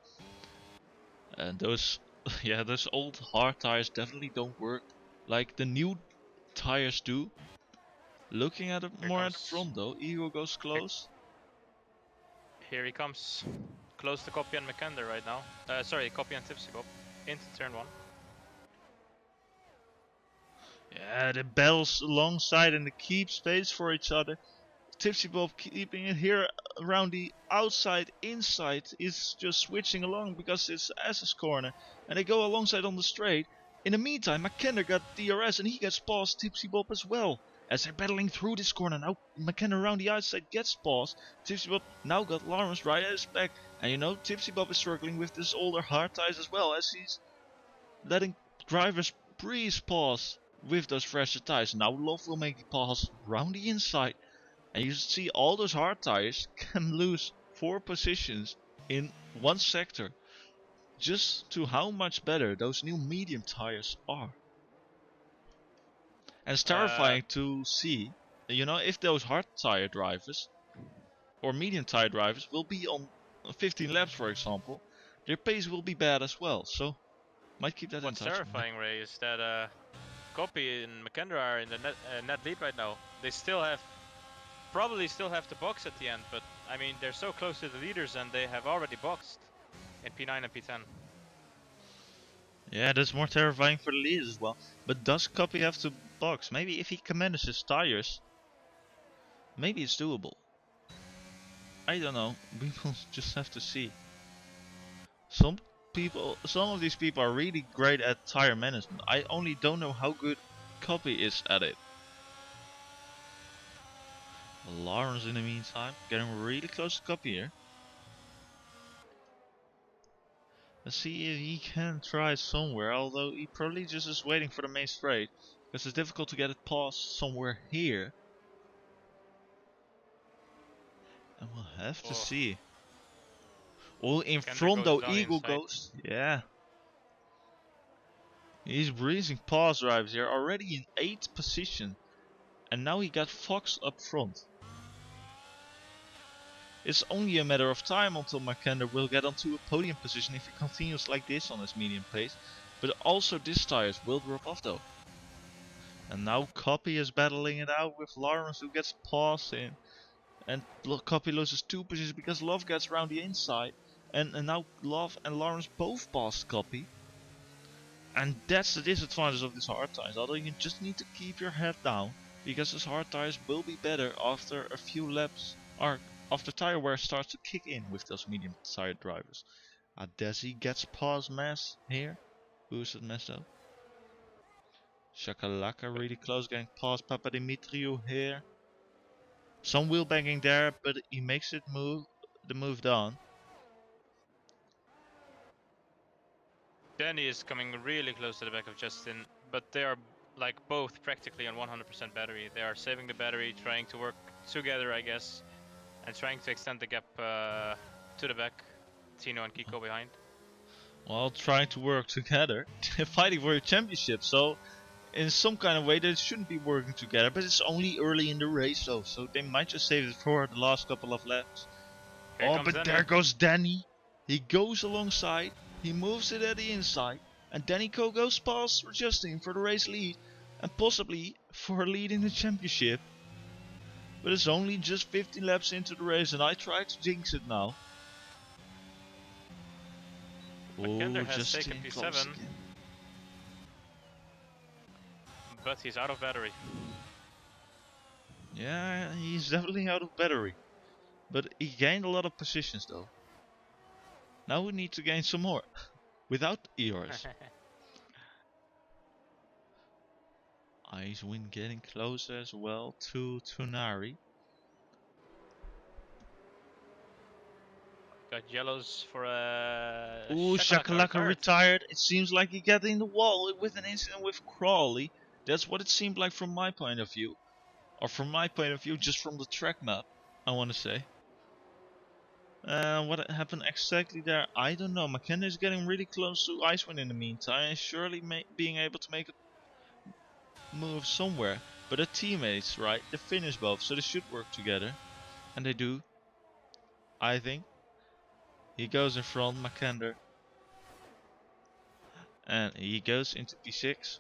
And those, yeah, those old hard tires definitely don't work like the new tires do. Looking at it more at the front though, Ego goes close. Here he comes. Close to Copy and McKender right now. Sorry, Copy and Tipsy Bob into turn 1. Yeah, the bells alongside and they keep space for each other. Tipsy Bob keeping it here around the outside, inside is just switching along because it's S's corner. And they go alongside on the straight. In the meantime, McKenna got DRS and he gets past Tipsy Bob as well. As they're battling through this corner now, McKenna around the outside gets past. Tipsy Bob now got Lawrence right at his back. And you know, Tipsy Bob is struggling with this older hard tires as well, as he's letting drivers breeze pass with those fresher tires. Now Love will make the pass round the inside. And you see all those hard tires can lose 4 positions in one sector. Just to how much better those new medium tires are. And it's terrifying to see, you know, if those hard tire drivers or medium tire drivers will be on 15 laps, for example, their pace will be bad as well. So might keep that in touch. What's terrifying, Ray, is that Copy and McKendra are in the net lead right now. They probably still have to box at the end, but I mean they're so close to the leaders and they have already boxed in P9 and P10. Yeah, that's more terrifying for the leaders as well. But does Copy have to box? Maybe if he commands his tires, maybe it's doable. I don't know. We will just have to see. Some of these people are really great at tire management. I only don't know how good Copy is at it. Lawrence in the meantime getting really close to Copy here. Let's see if he can try somewhere, although he probably just is waiting for the main straight, because it's difficult to get it past somewhere here. And we'll have to see. Oh, in front though, Eagle goes. Yeah. He's breezing past drivers here, already in 8th position. And now he got Fox up front. It's only a matter of time until McKenna will get onto a podium position if he continues like this on his medium pace. But also this tires will drop off though. And now Copy is battling it out with Lawrence, who gets past in. And Copy loses 2 positions because Love gets around the inside. And now Love and Lawrence both passed Copy. And that's the disadvantage of this hard tires. Although you just need to keep your head down, because this hard tires will be better after a few laps, or after tire wear starts to kick in with those medium tire drivers. Desi gets past Mess here. Boosted Mess though. Shakalaka really close, getting past Papa Dimitriou here. Some wheel banging there, but he makes it the move down. Danny is coming really close to the back of Justin, but they are like both practically on 100% battery. They are saving the battery, trying to work together, I guess, and trying to extend the gap to the back. Tino and Kiko behind. while trying to work together, fighting for a championship. So in some kind of way they shouldn't be working together, but it's only early in the race though, so they might just save it for the last couple of laps. Here Oh, comes but Danny. there goes Danny. He goes alongside, he moves it at the inside, and Danny Co goes past for Justin for the race lead, and possibly for a lead in the championship. But it's only just 15 laps into the race, and I try to jinx it now. McKender has Justin taken close P7, again. but he's out of battery. Yeah, he's definitely out of battery. But he gained a lot of positions though. Now we need to gain some more. Without ERS. Icewind getting closer as well to Tunari. Got yellows for a. Ooh, Shakalaka retired. It seems like he got in the wall with an incident with Crawley. That's what it seemed like from my point of view. Or from my point of view, just from the track map, I want to say. What happened exactly there, I don't know. McKenna is getting really close to Icewind in the meantime, and surely being able to make a move somewhere. But the teammates, right, they finish both, so they should work together. And they do, I think. He goes in front, McKender. And he goes into P6.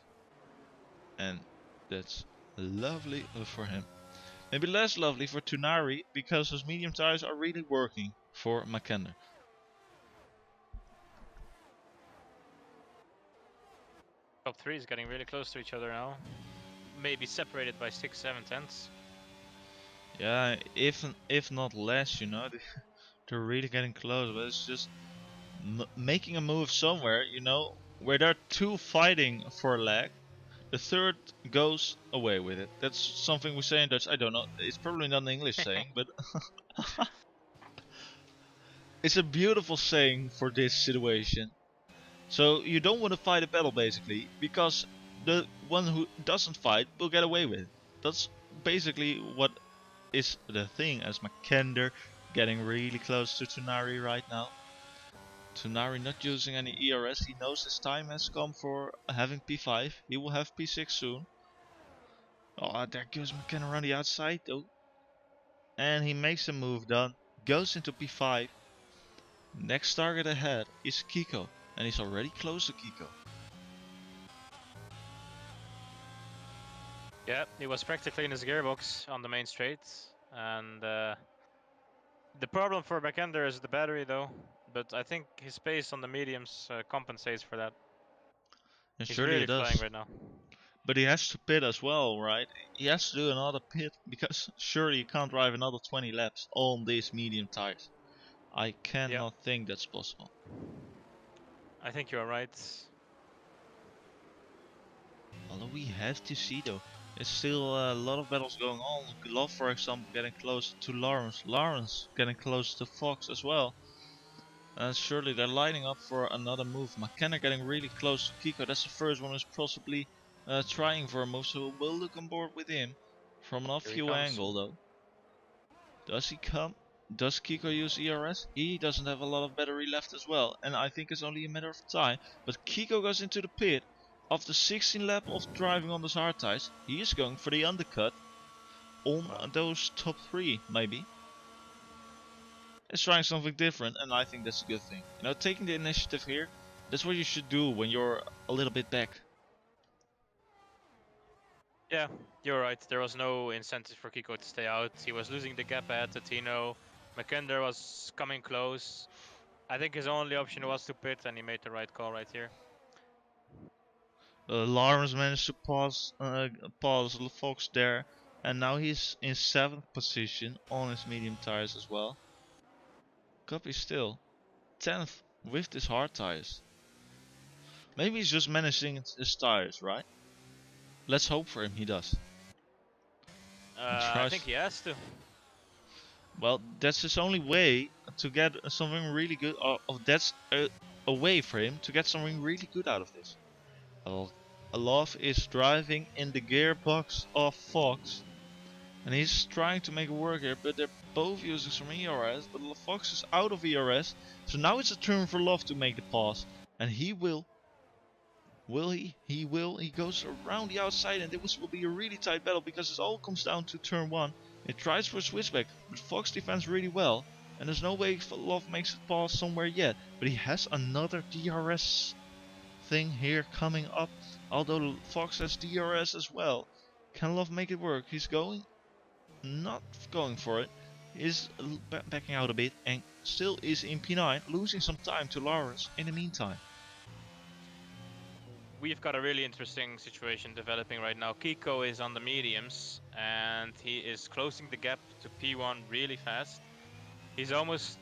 And that's lovely for him. Maybe less lovely for Tunari, because his medium tires are really working for McKender. Top 3 is getting really close to each other now. Maybe separated by 6-7 tenths. Yeah, if not less, you know, they're really getting close. But it's just making a move somewhere, you know, where there are two fighting for a leg. The third goes away with it. That's something we say in Dutch. I don't know. It's probably not an English saying, but it's a beautiful saying for this situation. So you don't want to fight a battle basically, because the one who doesn't fight will get away with it. That's basically what is the thing, as McKender getting really close to Tunari right now. Tunari not using any ERS, he knows his time has come for having P5, he will have P6 soon. Oh, there goes McKenna on the outside though. And he makes a move done, goes into P5. Next target ahead is Kiko, and he's already close to Kiko. Yeah, he was practically in his gearbox on the main straight. And the problem for McKender is the battery though. But I think his pace on the mediums compensates for that. And He's surely really it does. flying right now. But he has to pit as well, right? He has to do another pit, because surely you can't drive another 20 laps on these medium tires. I cannot think that's possible. I think you're right. Although we have to see though. There's still a lot of battles going on. Love, for example, getting close to Lawrence. Lawrence getting close to Fox as well. And surely they're lining up for another move. McKenna getting really close to Kiko. That's the first one who's possibly trying for a move. So we'll look on board with him from an off-fuel angle though. Does he come? Does Kiko use ERS? He doesn't have a lot of battery left as well. And I think it's only a matter of time. But Kiko goes into the pit. After 16 laps of driving on those hard tires, he is going for the undercut on those top 3 maybe. He's trying something different, and I think that's a good thing. You know, taking the initiative here, that's what you should do when you're a little bit back. Yeah, you're right. There was no incentive for Kiko to stay out. He was losing the gap ahead to Tino. McKender was coming close. I think his only option was to pit, and he made the right call right here. Lawrence managed to pause Fox there, and now he's in 7th position on his medium tires as well. Copy still 10th with his hard tires. Maybe he's just managing his tires, right? Let's hope for him he does. I think he has to. Well, that's his only way to get something really good. That's a way for him to get something really good out of this. Love is driving in the gearbox of Fox, and he's trying to make it work here, but they're both using some ERS, but Fox is out of ERS, so now it's a turn for Love to make the pass. And he will. Will he? He will. He goes around the outside, and this will be a really tight battle because it all comes down to turn 1. It tries for a switchback, but Fox defends really well. And there's no way Love makes it past somewhere yet. But he has another DRS thing here coming up. Although Fox has DRS as well. Can Love make it work? He's going. Not going for it. Is backing out a bit and still is in P9, losing some time to Lawrence in the meantime. We've got a really interesting situation developing right now. Kiko is on the mediums and he is closing the gap to P1 really fast. He's almost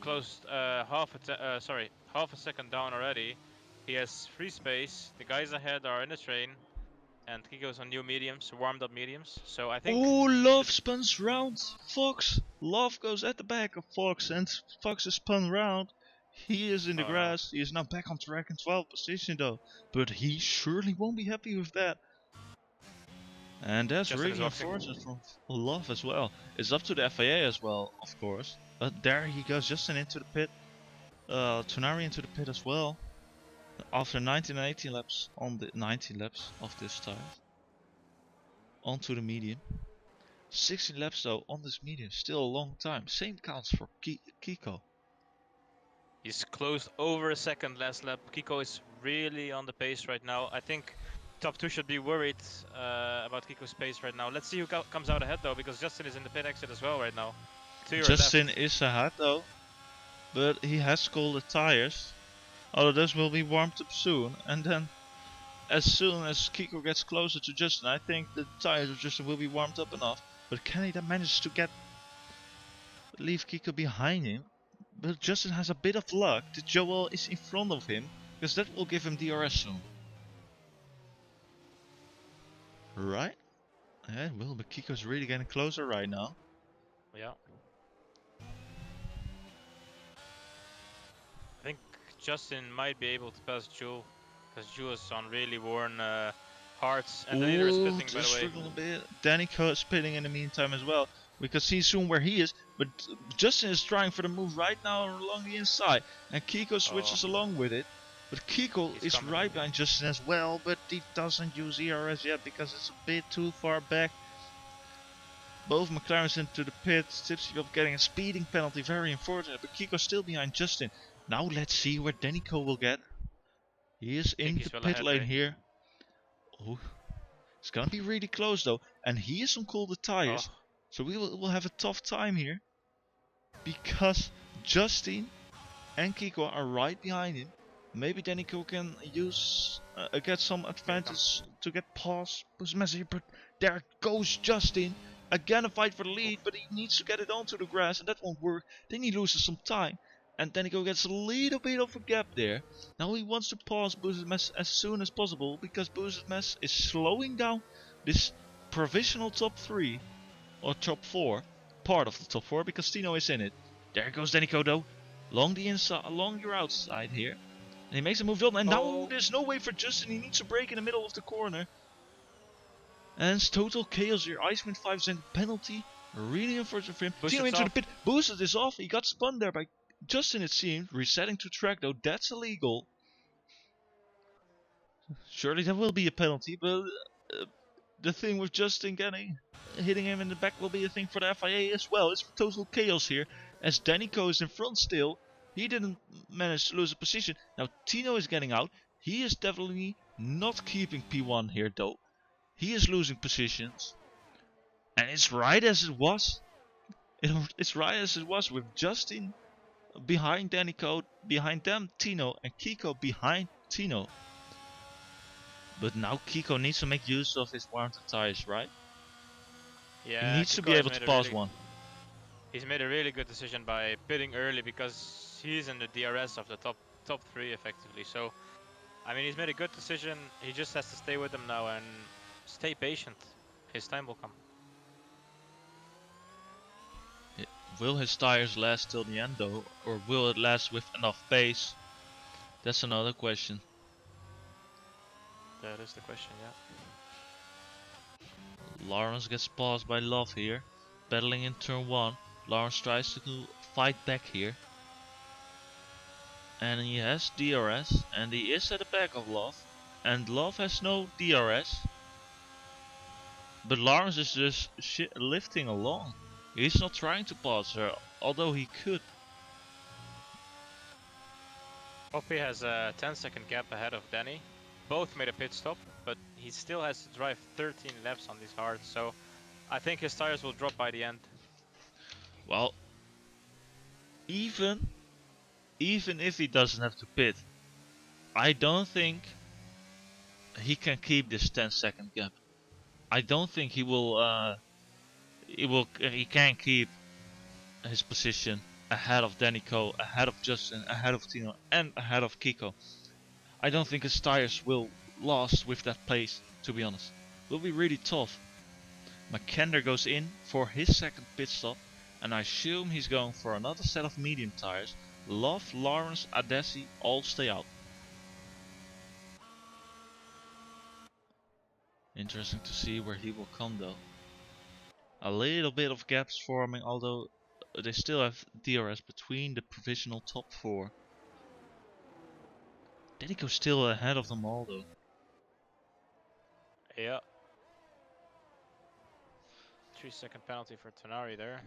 closed half a second down already. He has free space. The guys ahead are in a train, and Kiko's on new mediums, warmed up mediums. So I think. Oh, Love spins round Fox. Love goes at the back of Fox, and Fox is spun round. He is in the grass. He is now back on track in 12th position though, but he surely won't be happy with that. And that's Justin really unfortunate from Love as well. It's up to the FIA as well, of course. But there he goes, Justin into the pit. Tonari into the pit as well. After 19 and 18 laps on the 90 laps of this tire. Onto the medium. 16 laps though on this medium, still a long time. Same counts for Kiko. He's closed over a second last lap. Kiko is really on the pace right now. I think top 2 should be worried about Kiko's pace right now. Let's see who comes out ahead though, because Justin is in the pit exit as well right now. Justin is ahead though, but he has cooled the tires. Although those will be warmed up soon, and then as soon as Kiko gets closer to Justin, I think the tires of Justin will be warmed up enough. But can he then manage to leave Kiko behind him? But Justin has a bit of luck that Joel is in front of him, because that will give him DRS soon. Right? Yeah, it will, but Kiko's really getting closer right now. Yeah. I think Justin might be able to pass Jewel, because Jewel is on really worn parts, and the leader is pitting, by the way. A bit. Danica is spitting in the meantime as well. We can see soon where he is, but Justin is trying for the move right now along the inside, and Kiko switches along with it. But Kiko is right behind Justin as well, but he doesn't use ERS yet because it's a bit too far back. Both McLarens into the pits, Tipsy up getting a speeding penalty, very unfortunate, but Kiko still behind Justin. Now let's see where Danica will get. He is in the pit lane here. Oh, it's gonna be really close though, and he is on colder tires. So we'll have a tough time here, because Justin and Kiko are right behind him. Maybe Danica can use get some advantage to get past Busmesser, but there goes Justin. Again a fight for the lead, but he needs to get it onto the grass, and that won't work. Then he loses some time, and Danica gets a little bit of a gap there. Now he wants to pass Busmesser as soon as possible, because Busmesser is slowing down this provisional top 3. Or top 4, part of the top 4, because Tino is in it. There goes Danica though, along the inside, along your outside here, and he makes a move down. And now there's no way for Justin. He needs to brake in the middle of the corner, and it's total chaos here. Iceman 5% penalty, really unfortunate for him. Tino into the pit, boosted is off. He got spun there by Justin, it seemed. Resetting to track though, that's illegal. Surely there will be a penalty, but the thing with Justin hitting him in the back will be a thing for the FIA as well. It's total chaos here, as Danica is in front still. He didn't manage to lose a position. Now Tino is getting out. He is definitely not keeping P1 here though. He is losing positions, and it's right as it was. It's right as it was, with Justin behind Danica, behind them Tino, and Kiko behind Tino. But now Kiko needs to make use of his warmed tires, right? Yeah, he needs to be able to pass one. He's made a really good decision by pitting early, because he's in the DRS of the top 3 effectively. So, I mean, he's made a good decision. He just has to stay with them now and stay patient. His time will come. Will his tires last till the end though, or will it last with enough pace? That's another question. That is the question, yeah. Lawrence gets passed by Love here, battling in turn 1. Lawrence tries to fight back here, and he has DRS, and he is at the back of Love, and Love has no DRS. But Lawrence is just lifting along. He's not trying to pass her, although he could. Poppy has a 10-second gap ahead of Danny. Both made a pit stop, but he still has to drive 13 laps on these hards, so I think his tires will drop by the end. Well, even if he doesn't have to pit, I don't think he can keep this 10-second gap. I don't think he will. He can keep his position ahead of Danny Coe, ahead of Justin, ahead of Tino, and ahead of Kiko. I don't think his tires will last with that pace, to be honest. It will be really tough. McKender goes in for his second pit stop, and I assume he's going for another set of medium tires. Love, Lawrence, Adesi all stay out. Interesting to see where he will come though. A little bit of gaps forming, although they still have DRS between the provisional top 4. Denico's still ahead of them all though. Yeah. 3-second penalty for Tonari there.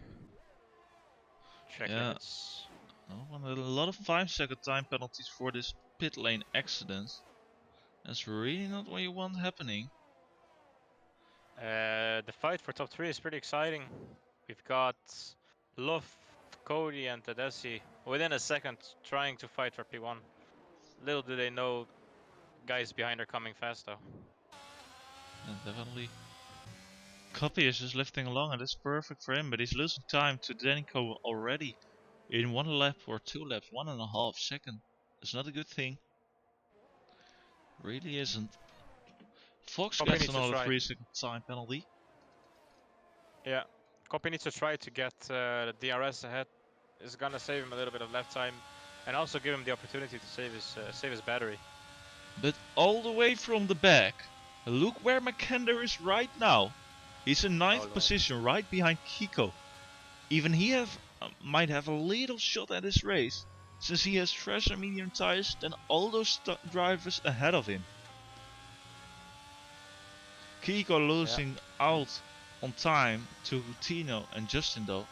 Check limits. Oh, a lot of 5-second time penalties for this pit lane accident. That's really not what you want happening. The fight for top 3 is pretty exciting. We've got Love, Cody and Tedeschi within a second trying to fight for P1. Little do they know guys behind are coming fast though. Yeah, definitely. Copy is just lifting along and it's perfect for him, but he's losing time to Denico already. In 1 lap or 2 laps, 1.5 seconds. It's not a good thing. Really isn't. Fox Copy gets needs to another try. 3-second time penalty. Yeah, Copy needs to try to get the DRS ahead. It's gonna save him a little bit of lap time, and also give him the opportunity to save his battery. But all the way from the back, look where McKender is right now. He's in 9th position, right behind Kiko. Even he might have a little shot at his race, since he has fresher medium tires than all those drivers ahead of him. Kiko losing out on time to Tino and Justin though.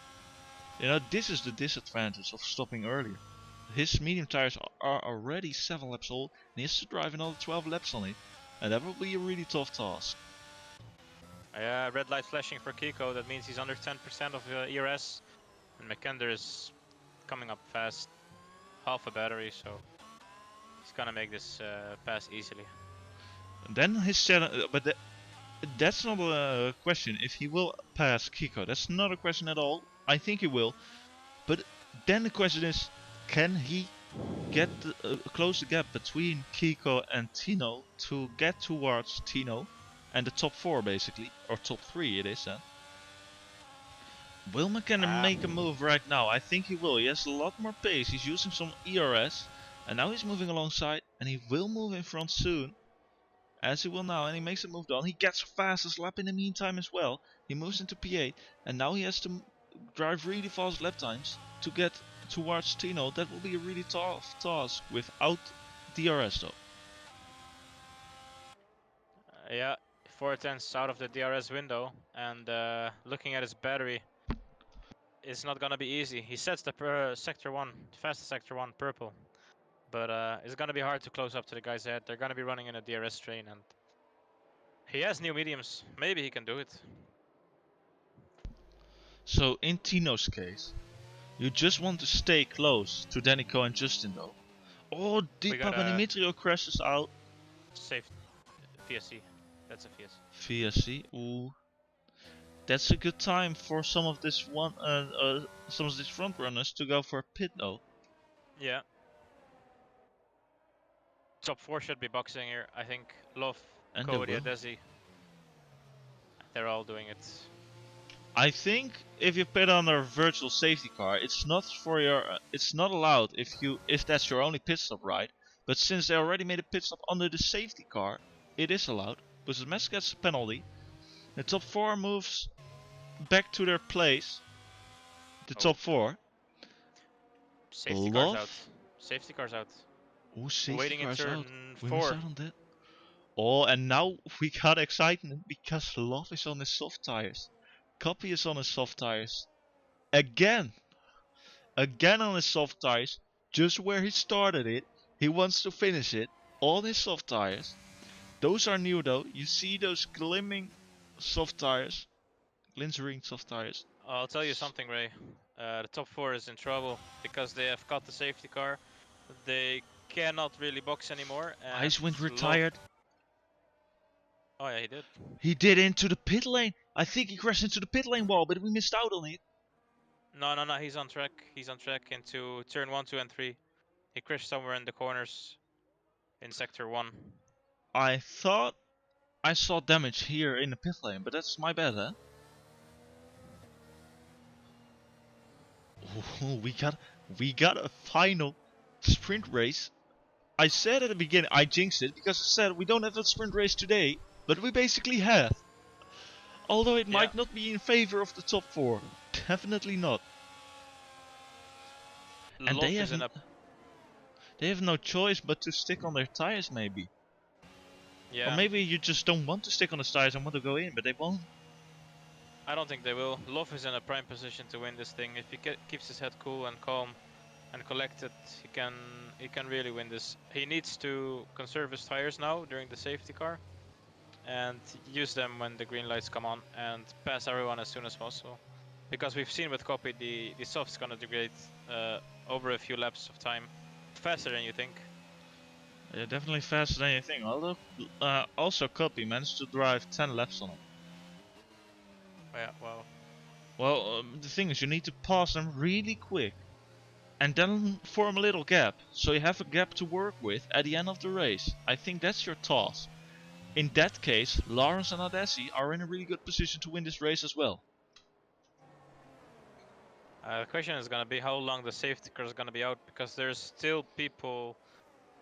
You know, this is the disadvantage of stopping earlier. His medium tires are already 7 laps old and he has to drive another 12 laps on it. And that will be a really tough task. Yeah, red light flashing for Kiko, that means he's under 10% of ERS. And McKender is coming up fast, half a battery, so he's gonna make this pass easily. And then his but that's not a question if he will pass Kiko. That's not a question at all. I think he will. But then the question is, can he get close the gap between Kiko and Tino to get towards Tino and the top 4 basically, or top 3 it is. Will McKenna make a move right now? I think he will. He has a lot more pace. He's using some ERS, and now he's moving alongside, and he will move in front soon. As he will now, and he makes a move down. He gets a fastest lap in the meantime as well. He moves into P8, and now he has to drive really fast lap times to get towards Tino. That will be a really tough task without DRS though. Yeah, 410's out of the DRS window, and looking at his battery, it's not gonna be easy. He sets the sector 1, fastest sector 1 purple, but it's gonna be hard to close up to the guys ahead. They're gonna be running in a DRS train, and he has new mediums. Maybe he can do it. So in Tino's case, you just want to stay close to Danico and Justin though. Oh, Deepak and Dimitrio crashes out. Safe VSC. That's a VSC. VSC. Ooh. That's a good time for some of this front runners to go for a pit though. Yeah. Top 4 should be boxing here. I think Love, And Cody, Adesi. They're all doing it. I think if you pit on a virtual safety car, it's not for your. It's not allowed if that's your only pit stop, right? But since they already made a pit stop under the safety car, it is allowed. But the mess gets a penalty. The top 4 moves back to their place. The top 4. Safety car's out. Safety car's out. Oh, safety Waiting in car's turn out. We missed 4. out on that. Oh, and now we got excitement because Love is on his soft tires. Copy is on his soft tires. Again! Again on his soft tires. Just where he started it. He wants to finish it on his soft tires. Those are new though. You see those glimmering soft tires. Glinting soft tires. I'll tell you something, Ray. The top 4 is in trouble because they have got the safety car. They cannot really box anymore. And Icewind Love- retired. Oh yeah, he did. He did into the pit lane. I think he crashed into the pit lane wall, but we missed out on it. No, he's on track. He's on track into turn 1, 2, and 3. He crashed somewhere in the corners in sector 1. I thought I saw damage here in the pit lane, but that's my bad, huh? Ooh, we got a final sprint race. I said at the beginning, I jinxed it because I said we don't have a sprint race today, but we basically have. Although it might not be in favor of the top 4. Definitely not. And they have no choice but to stick on their tires maybe. Yeah. Or maybe you just don't want to stick on the tires and want to go in, but they won't. I don't think they will. Love is in a prime position to win this thing. If he keeps his head cool and calm and collected, he can really win this. He needs to conserve his tires now during the safety car and use them when the green lights come on and pass everyone as soon as possible. Because we've seen with Copy, the soft's gonna degrade over a few laps of time faster than you think. Yeah, definitely faster than you think. Although, also Copy managed to drive 10 laps on it. Yeah, well. Well, the thing is, you need to pass them really quick. And then form a little gap. So you have a gap to work with at the end of the race. I think that's your task. In that case, Lawrence and Adesi are in a really good position to win this race as well. The question is gonna be how long the safety car is gonna be out, because there's still people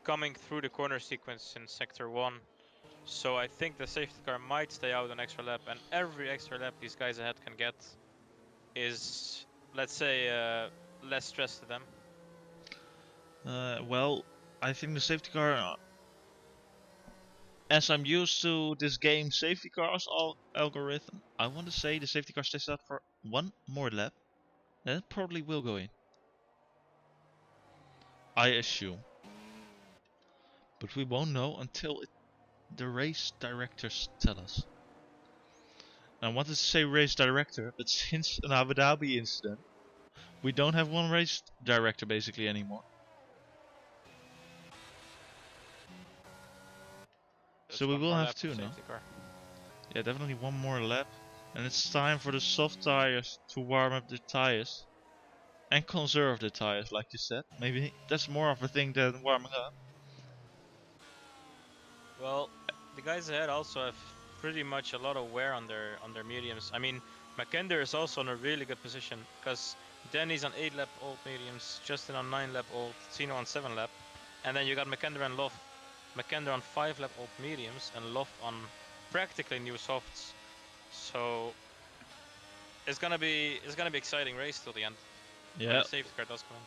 coming through the corner sequence in sector 1. So I think the safety car might stay out an extra lap, and every extra lap these guys ahead can get is, let's say, less stress to them. Well, I think the safety car, as I'm used to this game safety cars algorithm, I want to say the safety car stays out for one more lap. Then it probably will go in. I assume. But we won't know until the race directors tell us. I wanted to say race director, but since an Abu Dhabi incident, we don't have one race director basically anymore. So we will have 2 now. Yeah, definitely one more lap. And it's time for the soft tires to warm up the tires. And conserve the tires, like you said. Maybe that's more of a thing than warming up. Well, the guys ahead also have pretty much a lot of wear on their mediums. I mean, McKender is also in a really good position because Danny's on 8 lap old mediums, Justin on 9 lap old, Tino on 7 lap, and then you got McKender and Love. McKender on 5 lap old mediums and Love on practically new softs. So it's gonna be exciting race till the end. Yeah. When the safety car does come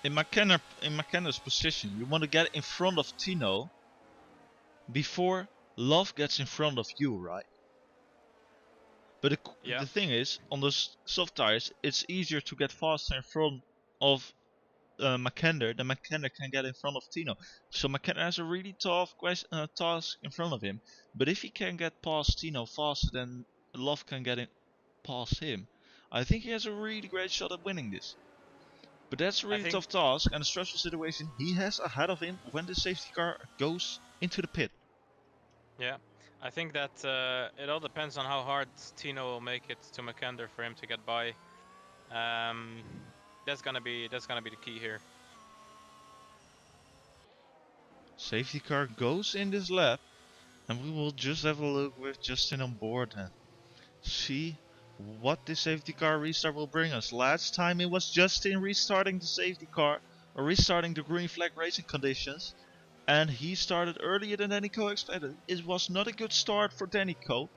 in. In McKenna's position, you want to get in front of Tino before Love gets in front of you, right? But the thing is, on those soft tires, it's easier to get faster in front of McKender than McKender can get in front of Tino. So McKender has a really tough task in front of him. But if he can get past Tino faster than Love can get past him, I think he has a really great shot at winning this. But that's a really tough task and a stressful situation he has ahead of him when the safety car goes into the pit. Yeah, I think that it all depends on how hard Tino will make it to McKender for him to get by. That's gonna be the key here. Safety car goes in this lap, and we will just have a look with Justin on board and see what the safety car restart will bring us. Last time it was Justin restarting the safety car, or restarting the green flag racing conditions, and he started earlier than Danico expected. It was not a good start for Danico,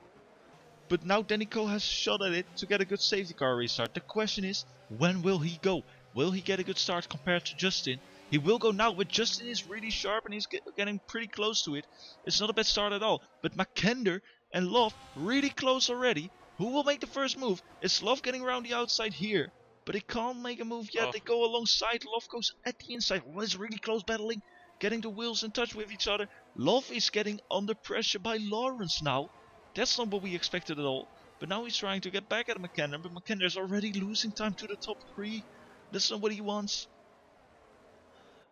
but now Danico has shot at it to get a good safety car restart. The question is, when will he go? Will he get a good start compared to Justin? He will go now, but Justin is really sharp and he's getting pretty close to it. It's not a bad start at all. But Makender and Love really close already. Who will make the first move? It's Love getting around the outside here. But he can't make a move yet. Oh. They go alongside. Love goes at the inside. Oh, it's really close battling. Getting the wheels in touch with each other. Love is getting under pressure by Lawrence now. That's not what we expected at all. But now he's trying to get back at McKenna. But McKenna is already losing time to the top 3. That's not what he wants.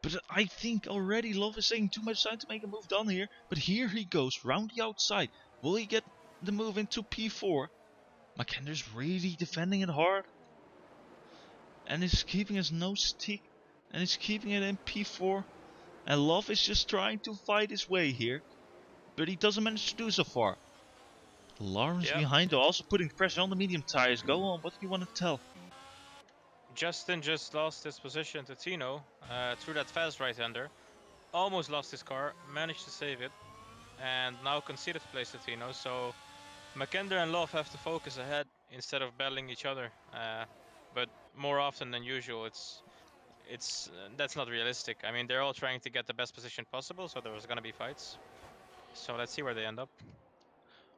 But I think already Love is taking too much time to make a move down here. But here he goes round the outside. Will he get the move into P4? McKenna's really defending it hard. And is keeping his nose stick. And is keeping it in P4. And Love is just trying to fight his way here. But he doesn't manage to do so far. Lawrence behind though, also putting pressure on the medium tires. Go on, what do you want to tell? Justin just lost his position to Tino through that fast right-hander. Almost lost his car, managed to save it. And now conceded place to Tino. So Makender and Love have to focus ahead instead of battling each other. But more often than usual, that's not realistic. I mean, they're all trying to get the best position possible, so there's gonna be fights. So let's see where they end up.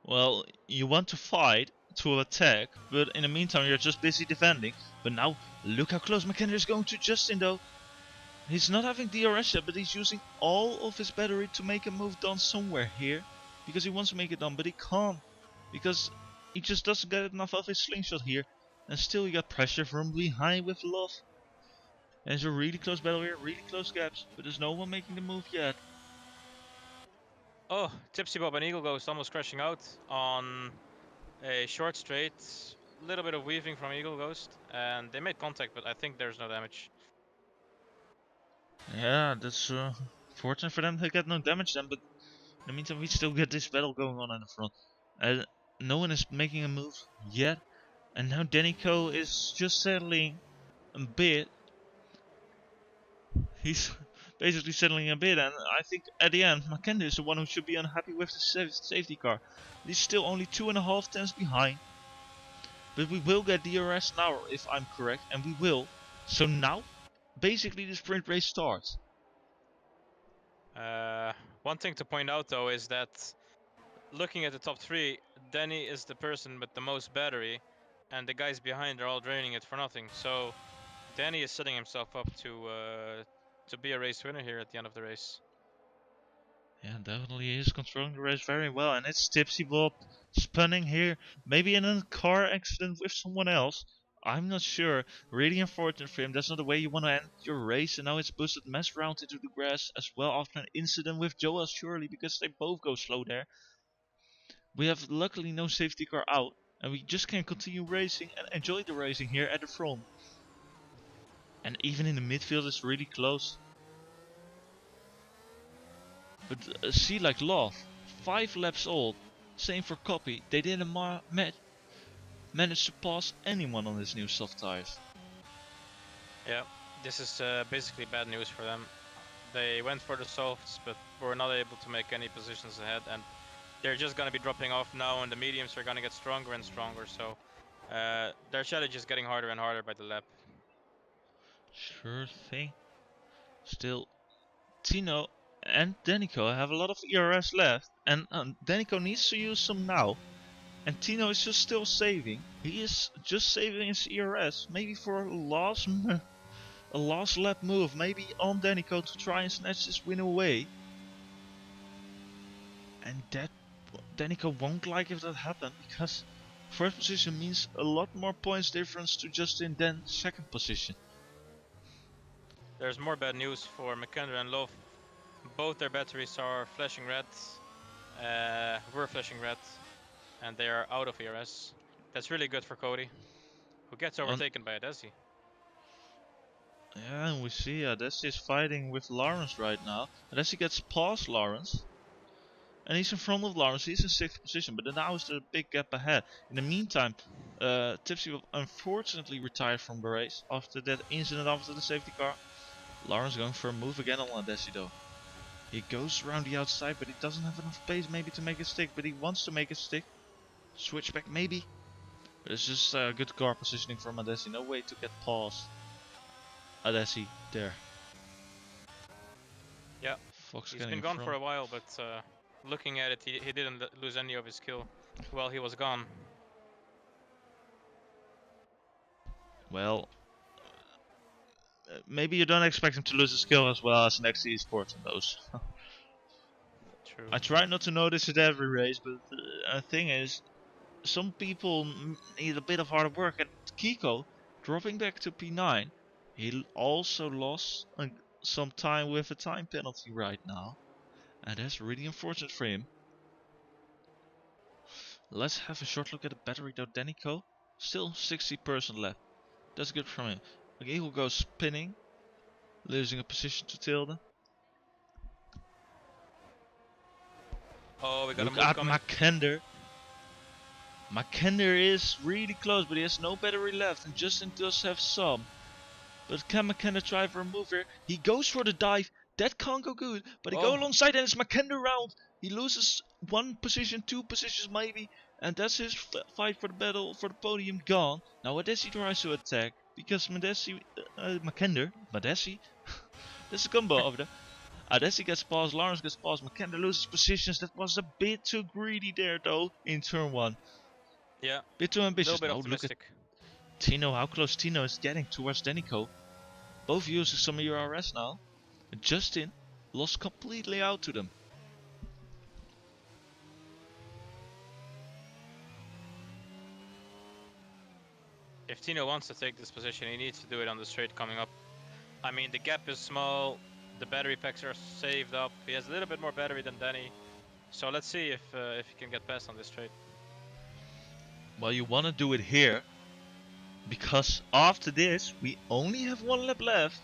Well, you want to fight to attack, but in the meantime you're just busy defending. But now, look how close McKenna is going to Justin though. He's not having DRS yet, but he's using all of his battery to make a move done somewhere here. Because he wants to make it done, but he can't. Because he just doesn't get enough of his slingshot here. And still you got pressure from behind with Love. And it's a really close battle here, really close gaps. But there's no one making the move yet. Oh, Tipsy Bob and Eagle Ghost almost crashing out on a short straight. Little bit of weaving from Eagle Ghost, and they made contact, but I think there's no damage. Yeah, that's fortunate for them. They get no damage then, but in the meantime we still get this battle going on in the front. No one is making a move yet, and now Denico is just settling a bit. He's basically settling a bit, and I think at the end McKenna is the one who should be unhappy with the safety car. He's still only 2.5 tenths behind, but we will get DRS now if I'm correct, and we will. So now basically the sprint race starts. One thing to point out though is that looking at the top 3, Denny is the person with the most battery, and the guys behind are all draining it for nothing. So Danny is setting himself up to be a race winner here at the end of the race. Yeah, definitely he is controlling the race very well, and it's Tipsy Bob spinning here, maybe in a car accident with someone else. I'm not sure. Really unfortunate for him. That's not the way you want to end your race. And now it's boosted mess round into the grass as well after an incident with Joel surely, because they both go slow there. We have luckily no safety car out, and we just can continue racing and enjoy the racing here at the front. And even in the midfield it's really close. But see, like Love, 5 laps old, same for Copy. They didn't manage to pass anyone on his new soft tires. Yeah, this is basically bad news for them. They went for the softs, but were not able to make any positions ahead, and they're just gonna be dropping off now, and the mediums are gonna get stronger and stronger. So their challenge is getting harder and harder by the lap. Sure thing. Still, Tino and Denico have a lot of ERS left, and Denico needs to use some now. And Tino is just still saving. He is just saving his ERS, maybe for a last lap move, maybe on Denico to try and snatch this win away. And that Denico won't like if that happens, because first position means a lot more points difference to Justin than second position. There's more bad news for McKenna and Love. Both their batteries are flashing red, were flashing red, and they are out of ERS. That's really good for Cody, who gets overtaken by Adesi. Yeah, and we see Adesi is fighting with Lawrence right now. Adesi gets past Lawrence, and he's in front of Lawrence. He's in 6th position, but now is the big gap ahead. In the meantime, Tipsy will unfortunately retire from the race after that incident after the safety car. Lawrence going for a move again on Adesi though. He goes around the outside, but he doesn't have enough pace maybe to make it stick, but he wants to make it stick. Switchback maybe. But it's just good car positioning from Adesi. No way to get past Adesi there. Yeah, Fox he's getting been in gone front. for a while, but looking at it, he didn't lose any of his skill while he was gone. Well, maybe you don't expect him to lose his skill as well as next esports and those. True. I try not to notice it every race, but the thing is, some people need a bit of hard work. And Kiko, dropping back to P9, he also lost some time with a time penalty right now. And that's really unfortunate for him. Let's have a short look at the battery though. Danico, still 60% left. That's good from him. Okay, he'll go spinning, losing a position to Tilde. Oh, we got Look a move at coming. Makender. Makender is really close, but he has no battery left, and Justin does have some. But can Makender try for a move here? He goes for the dive. That can't go good, but he go alongside, and it's Makender round. He loses one position, two positions maybe, and that's his fight for the battle for the podium gone. Now Madessi tries to attack because Makender, there's a combo over there. Adesi gets past, Lawrence gets past, Makender loses positions. That was a bit too greedy there though in turn one. Yeah, Bit too a ambitious. little bit Now look at optimistic. Tino, how close Tino is getting towards Denico. Both using some URS now. Justin lost completely out to them. If Tino wants to take this position, he needs to do it on the straight coming up. I mean, the gap is small, the battery packs are saved up. He has a little bit more battery than Danny. So let's see if he can get past on this straight. Well, you want to do it here, because after this we only have one lap left.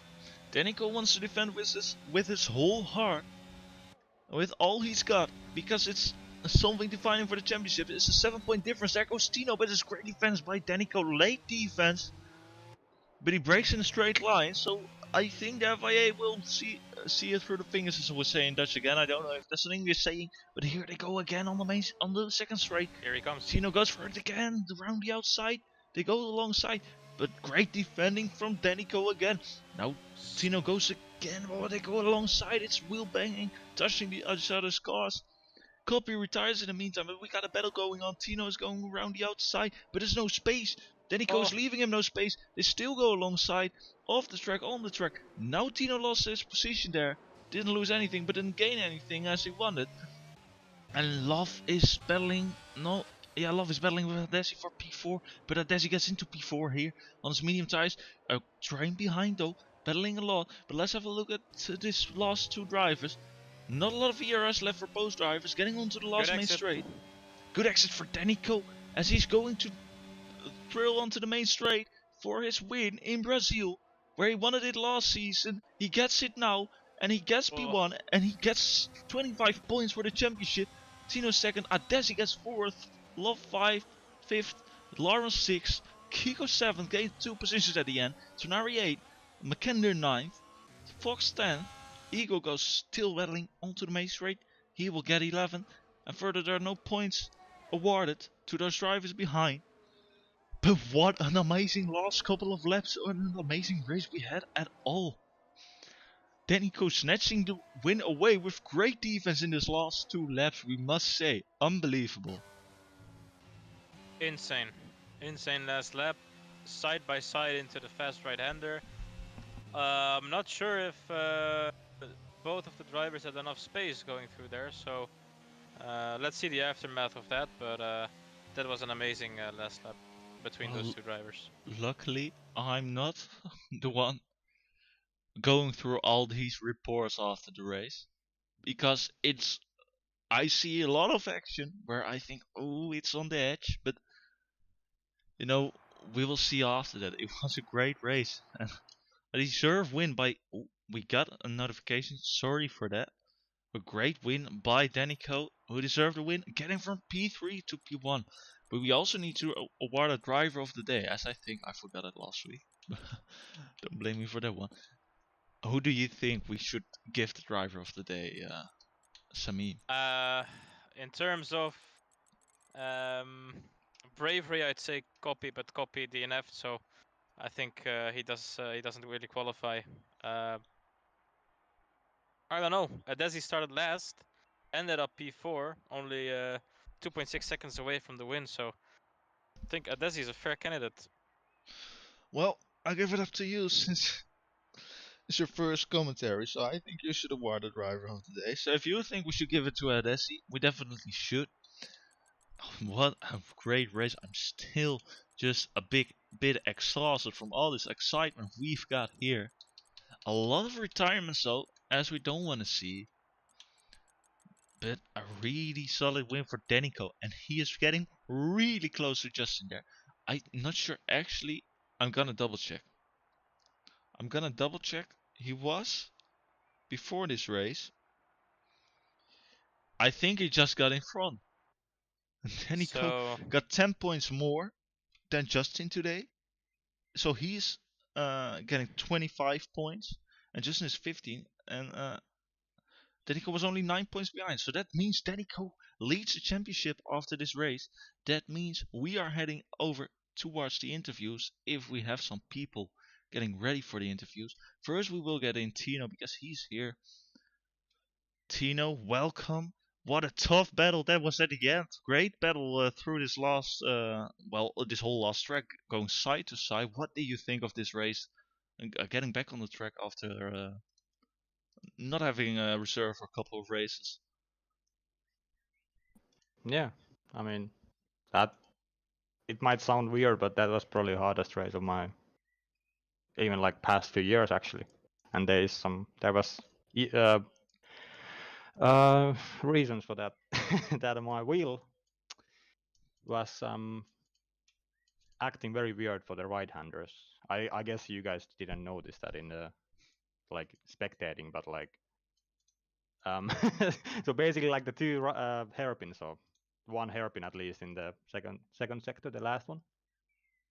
Denico wants to defend with his whole heart, with all he's got, because it's something defining for the championship. It's a 7-point difference. There goes Tino, but it's great defense by Denico. Late defense, but he breaks in a straight line. So I think the FIA will see it through the fingers, as I was saying in Dutch again. I don't know if that's an English saying, but here they go again on the second straight. Here he comes. Tino goes for it again, around the outside. They go alongside, but great defending from Danico again. Now Tino goes again, but they go alongside. It's wheel banging, touching the other's cars. Copy retires in the meantime, but we got a battle going on. Tino is going around the outside, but there's no space. Danico is leaving him no space. They still go alongside, off the track, on the track. Now Tino lost his position there. Didn't lose anything, but didn't gain anything as he wanted. And Love is battling. No, yeah, Love is battling with Adesi for P4, but Adesi gets into P4 here on his medium tires. A train behind though, battling a lot. But let's have a look at this last two drivers. Not a lot of ERS left for both drivers. Getting onto the last main straight. Good exit for Danico as he's going to thrill onto the main straight for his win in Brazil, where he wanted it last season. He gets it now, and he gets P1, and he gets 25 points for the championship. Tino second, Adesi gets fourth, Love 5, 5th, Lawrence 6th, Kiko 7th, gained 2 positions at the end, Tonari 8th, Makender 9th, Fox 10th, Eagle goes still battling onto the main straight, he will get 11th, and further there are no points awarded to those drivers behind. But what an amazing last couple of laps, an amazing race we had at all. Danico snatching the win away with great defense in this last 2 laps, we must say. Unbelievable. Insane. Insane last lap. Side by side into the fast right-hander. I'm not sure if both of the drivers had enough space going through there, so let's see the aftermath of that, but that was an amazing last lap between those two drivers. Luckily, I'm not the one going through all these reports after the race, because I see a lot of action where I think, oh, it's on the edge, but you know, we will see after that. It was a great race, and a deserved win by. Oh, we got a notification. Sorry for that. A great win by Danico, who deserved the win, getting from P3 to P1. But we also need to award a driver of the day, as I think I forgot it last week. Don't blame me for that one. Who do you think we should give the driver of the day, Sami? In terms of bravery, I'd say Copy, but Copy DNF, so I think he doesn't really qualify. I don't know. Desi started last, ended up P4, only 2.6 seconds away from the win. So I think Adesi is a fair candidate. Well, I'll give it up to you since it's your first commentary, so I think you should award the driver of the day. So if you think we should give it to Adesi, we definitely should. What a great race. I'm still just a bit exhausted from all this excitement we've got here. A lot of retirements though, as we don't want to see. But a really solid win for Denico, and he is getting really close to Justin there. I'm not sure actually. I'm gonna double check. He was before this race. I think he just got in front. Denico So got 10 points more than Justin today. So he's getting 25 points, and Justin is 15, and Denico was only 9 points behind. So that means Denico leads the championship after this race. That means we are heading over towards the interviews if we have some people getting ready for the interviews. First, we will get in Tino because he's here. Tino, welcome. What a tough battle that was at the end. Great battle through this this whole last track, going side to side. What do you think of this race? Getting back on the track after not having a reserve for a couple of races. Yeah, I mean, that it might sound weird, but that was probably the hardest race of my even like past few years actually. And there was reasons for that. That my wheel was acting very weird for the right-handers. I guess you guys didn't notice that in the like spectating, but like so basically like the two hairpins, or one hairpin at least in the second sector, the last one.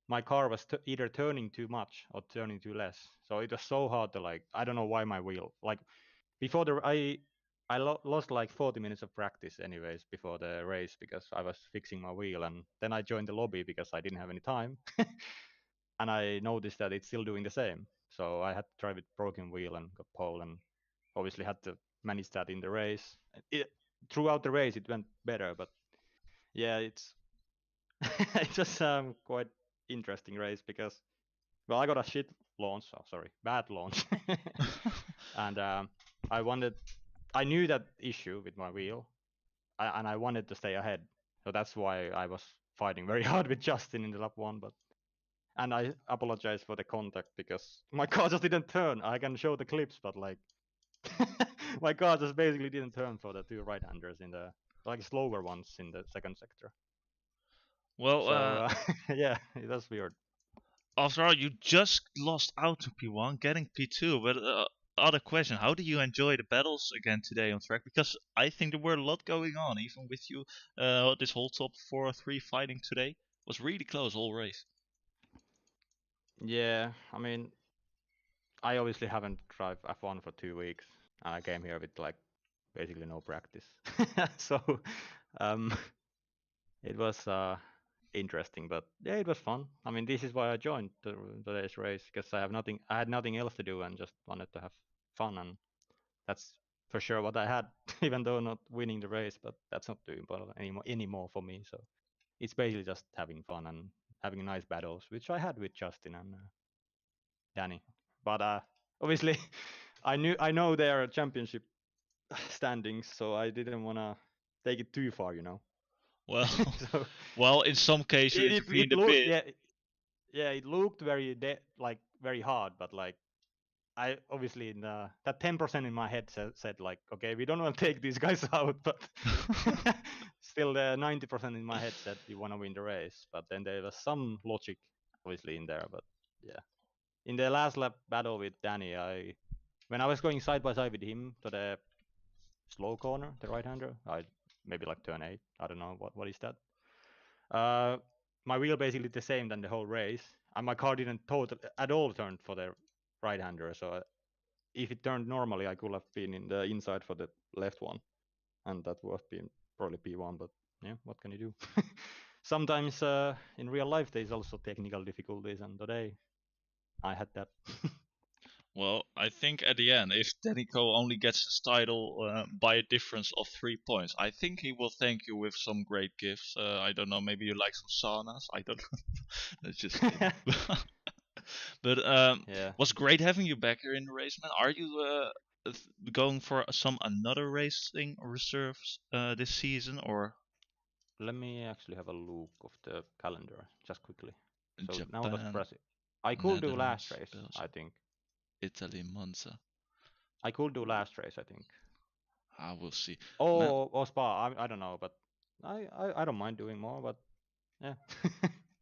My car was either turning too much or turning too less, so it was so hard to like. I don't know why my wheel like before the I lost like 40 minutes of practice anyways before the race because I was fixing my wheel, and then I joined the lobby because I didn't have any time, and I noticed that it's still doing the same. So I had to drive with broken wheel and got pole, and obviously had to manage that in the race. Throughout the race it went better, but yeah, it's it's just quite interesting race because well, I got a shit launch. Oh, sorry, bad launch, and I knew that issue with my wheel, and I wanted to stay ahead. So that's why I was fighting very hard with Justin in the lap one. And I apologize for the contact because my car just didn't turn. I can show the clips, but like my car just basically didn't turn for the two right-handers in the like slower ones in the second sector. Well, So yeah, it was weird. after all, you just lost out to P1, getting P2. But other question: how do you enjoy the battles again today on track? Because I think there were a lot going on, even with you. This whole top 4 or 3 fighting today was really close all race. Yeah, I mean, I obviously haven't drive F1 for 2 weeks, and I came here with like basically no practice. So um, it was interesting, but yeah, it was fun. I mean, this is why I joined today's race because I had nothing else to do and just wanted to have fun, and that's for sure what I had, even though not winning the race. But that's not too important anymore for me. So it's basically just having fun and having nice battles, which I had with Justin and Danny. But obviously, I know their championship standings, so I didn't want to take it too far, you know. Well, So well, in some cases you intervened it a looked bit. yeah, it looked very like very hard, but like I obviously in that 10% in my head said like, okay, we don't want to take these guys out, but still the 90% in my head said we want to win the race. But then there was some logic obviously in there. But yeah, in the last lap battle with Danny, when I was going side by side with him to the slow corner, the right-hander, I maybe like turn 8. I don't know what is that. My wheel basically the same than the whole race, and my car didn't at all turn for the right-hander. So if it turned normally, I could have been in the inside for the left one, and that would have been probably P1. But yeah, what can you do? Sometimes in real life there's also technical difficulties, and today I had that. Well, I think at the end, if Denico only gets his title by a difference of 3 points, I think he will thank you with some great gifts. I don't know, maybe you like some saunas. I don't know. That's just kidding. But Yeah. was great having you back here in the race, man. Are you going for some another racing reserves this season, or Let me actually have a look of the calendar just quickly. So now it was Japan, Brazil. I could do last Netherlands, race, Belgium, I think. Italy, Monza? I could do last race, I think. I will see, man. Or Spa, I don't know, but I don't mind doing more, but yeah.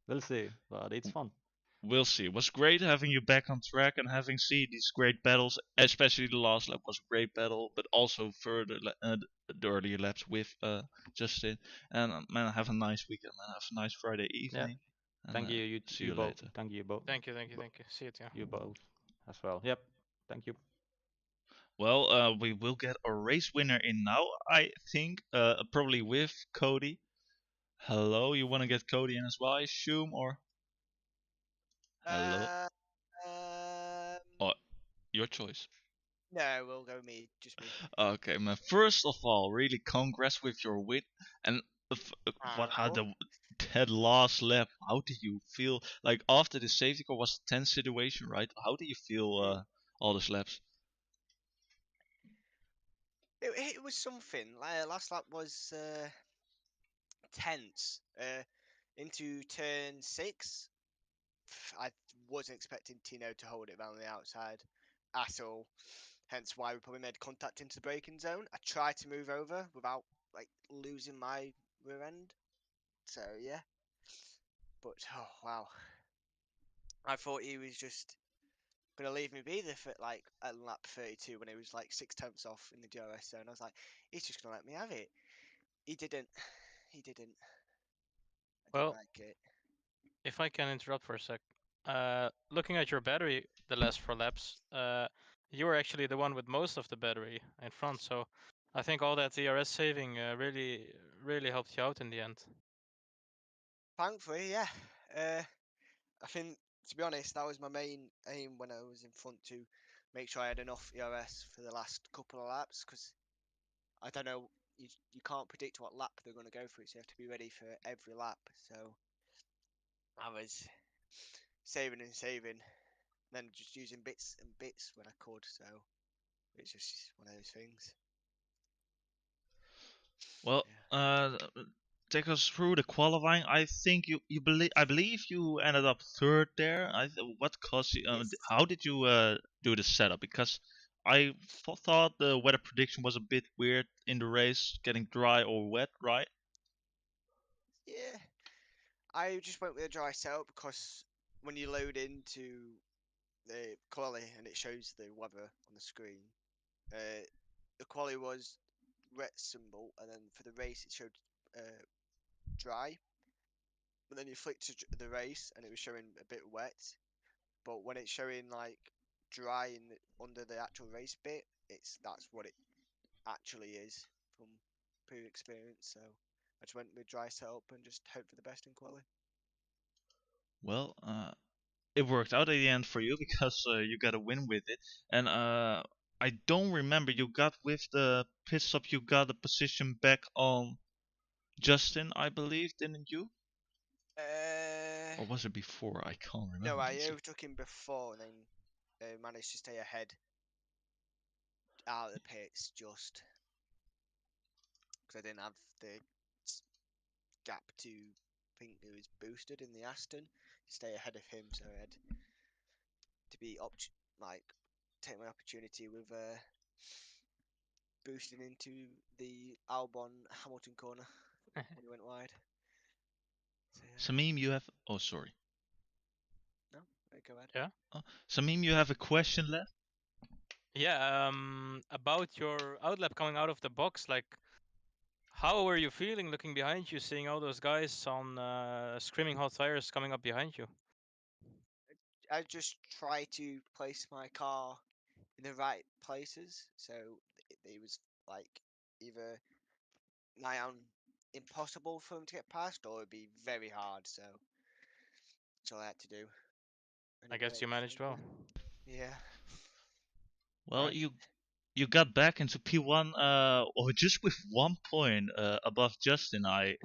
We'll see. But it's fun. We'll see. It was great having you back on track and having seen these great battles, especially the last lap was a great battle, but also further the earlier laps with Justin. And man, have a nice weekend, man. Have a nice Friday Yeah. evening. And Thank you, see you both. later. Thank you both. Thank you, thank you, bo- thank you. See you, Tio. You both as well. Yep. Thank you. Well, we will get a race winner in now, I think, probably with Cody. Hello, you want to get Cody in as well, I assume, or hello? Um, Oh, your choice. no, we'll go me, just me. Okay, man. First of all, really congrats with your win. And what how Cool. that last lap? How do you feel? Like after the safety car was a tense situation, right? How do you feel all those laps? It was something. Last lap was tense. Into turn 6, I wasn't expecting Tino to hold it around the outside at all. Hence why we probably made contact into the braking zone. I tried to move over without like losing my rear end. So yeah. But oh wow. I thought he was just gonna leave me be there for like at lap 32 when it was like 6 tenths off in the DRS zone. I was like, he's just gonna let me have it. He didn't. He didn't. I didn't Well, like it. if I can interrupt for a sec. Looking at your battery the last 4 laps, you were actually the one with most of the battery in front, so I think all that DRS saving really helped you out in the end. Thankfully, yeah. I think to be honest, that was my main aim when I was in front to make sure I had enough ERS for the last couple of laps because I don't know. You can't predict what lap they're going to go through, so you have to be ready for every lap. So I was saving and saving, then just using bits and bits when I could. So it's just one of those things. Well, take us through the qualifying. I think I believe you ended up third there. What caused you? Yes. How did you do the setup? Because I thought the weather prediction was a bit weird in the race, getting dry or wet, right? Yeah, I just went with a dry setup because when you load into the quali and it shows the weather on the screen, the quali was wet symbol, and then for the race it showed dry. But then you flicked to the race and it was showing a bit wet. But when it's showing like dry in under the actual race bit, that's what it actually is from previous experience. So I just went with dry setup and just hope for the best in quali. Well, it worked out at the end for you because you got a win with it. And I don't remember you got with the pit stop. You got a position back on Justin, I believe, didn't you? Or was it before? I can't remember. No, I Let's see. overtook him before and then managed to stay ahead out of the pits just because I didn't have the gap to think it was boosted in the Aston to stay ahead of him, so I had to be take my opportunity with boosting into the Albon Hamilton corner when he went wide. So, Samim, you have. Oh, sorry. no, go ahead. Yeah. Oh, Samim, you have a question left? Yeah. About your outlap coming out of the box, like, how were you feeling looking behind you, seeing all those guys on screaming hot tires coming up behind you? I just try to place my car in the right places, so it was like either nigh on impossible for him to get past, or it'd be very hard. So that's all I had to do. And I it guess you worked, so managed well. yeah. Well, Right. you got back into P1 or just with 1 point above Justin. I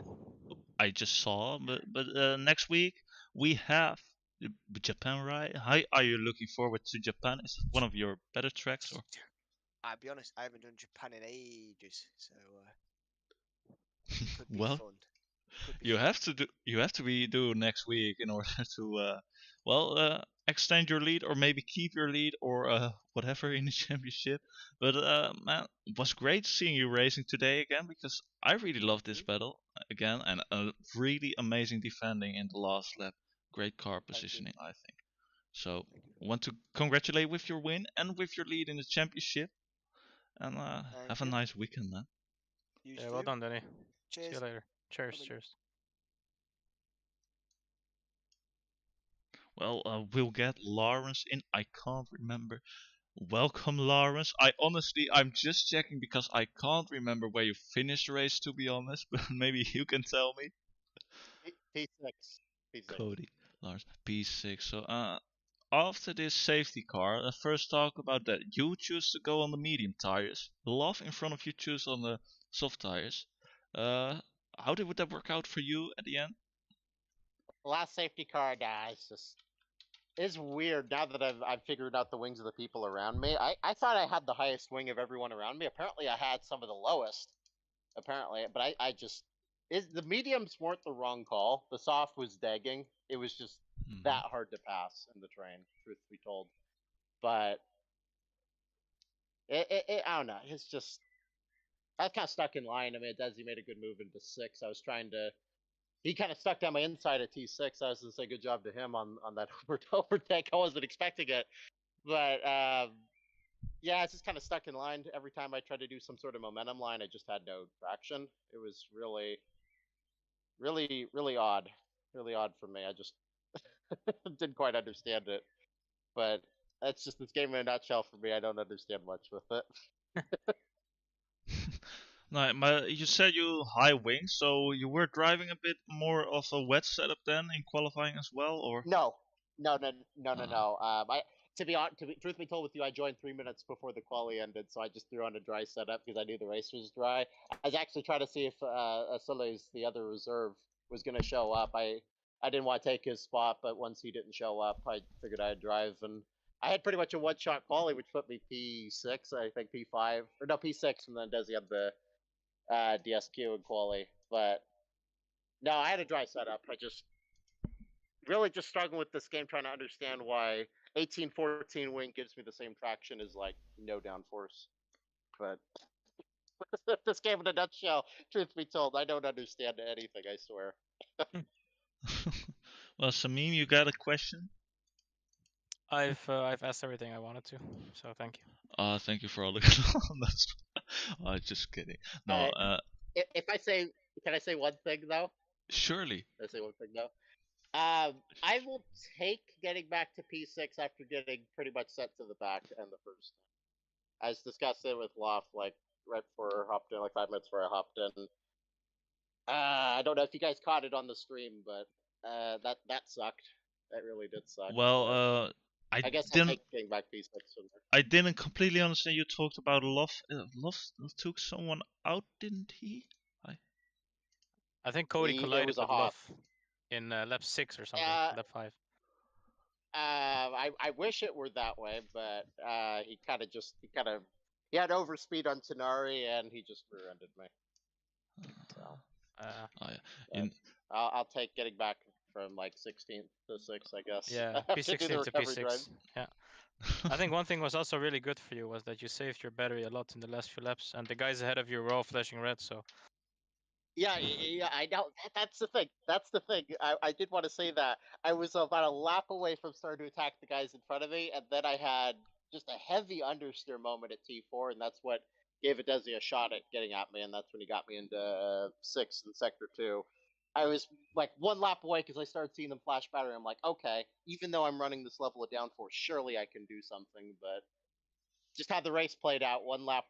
just saw, but next week we have Japan, right? How are you looking forward to Japan? Is it one of your better tracks or? I'll be honest, I haven't done Japan in ages, so could be Well, fun. Could be you fun. have to redo next week in order to extend your lead or maybe keep your lead or whatever in the championship. But man, it was great seeing you racing today again because I really love this battle again and really amazing defending in the last lap. Great car Thank you. positioning, I think. So Thank you. I want to congratulate with your win and with your lead in the championship. And Thank have a you. nice weekend, man. You Yeah, too. well done, Denny. See Cheers. you later. Cheers, Bye-bye. cheers. Well, we'll get Lawrence in. I can't remember. Welcome, Lawrence. I'm just checking because I can't remember where you finished the race, to be honest. But maybe you can tell me. P6. Cody, Lawrence, P6. So, after this safety car, first talk about that. You choose to go on the medium tires. Love in front of you choose on the soft tires. How did that work out for you at the end? Last safety car dies. It's weird now that I've figured out the wings of the people around me. I thought I had the highest wing of everyone around me. Apparently, I had some of the lowest. Apparently, but I just the mediums weren't the wrong call. The soft was dagging. It was just Mhm. that hard to pass in the train. Truth be told, but I don't know. It's just I was kind of stuck in line. I mean, Desi made a good move into 6. I was trying to. He kind of stuck down my inside at T6. I was going to say good job to him on that overtake. I wasn't expecting it, but yeah, it's just kind of stuck in line. Every time I tried to do some sort of momentum line, I just had no traction. It was really, really, really odd for me. I just didn't quite understand it, but that's just this game in a nutshell for me. I don't understand much with it. No, you said you high wings, so you were driving a bit more of a wet setup then in qualifying as well, or? No, no. Uh, I truth be told with you, I joined 3 minutes before the quali ended, so I just threw on a dry setup because I knew the race was dry. I was actually trying to see if Soleil's, the other reserve, was going to show up. I didn't want to take his spot, but once he didn't show up, I figured I'd drive, and I had pretty much a one-shot quali, which put me P6, I think P5 or no P6, and then Desi had the DSQ in quali, but no, I had a dry setup. I just really just struggling with this game, trying to understand why 1814 wing gives me the same traction as like no downforce. But this game in a nutshell, truth be told, I don't understand anything. I swear. well, Samim, you got a question? I've asked everything I wanted to, so thank you. Thank you for all the. That's. Just kidding. No. If I say, can I say one thing though? Surely. Can I say one thing though? I will take getting back to P6 after getting pretty much sent to the back and the first. I was discussing with Loft like right before I hopped in, like 5 minutes before I hopped in. I don't know if you guys caught it on the stream, but that sucked. That really did suck. Well, But I I guess I'll didn't. take getting back P6 from there. I didn't completely understand. You talked about Love. Love took someone out, didn't he? I think Cody It collided was a with hop. Love in lap 6 or something, Uh, lap 5. I wish it were that way, but he he had overspeed on Tenari and he just rear-ended me. So Oh, yeah. Uh, I'll take getting back from like 16th to 6, I guess. yeah, I have to do the P16 to recovery drive. P6. Yeah. I think one thing was also really good for you was that you saved your battery a lot in the last few laps, and the guys ahead of you were all flashing red. So Yeah, I know. That's the thing. That's the thing. I did want to say that. I was about a lap away from starting to attack the guys in front of me, and then I had just a heavy understeer moment at T4, and that's what gave Desi a shot at getting at me, and that's when he got me into 6 in Sector 2. I was like one lap away because I started seeing them flash battery. I'm like, okay, even though I'm running this level of downforce, surely I can do something, but just had the race played out. One lap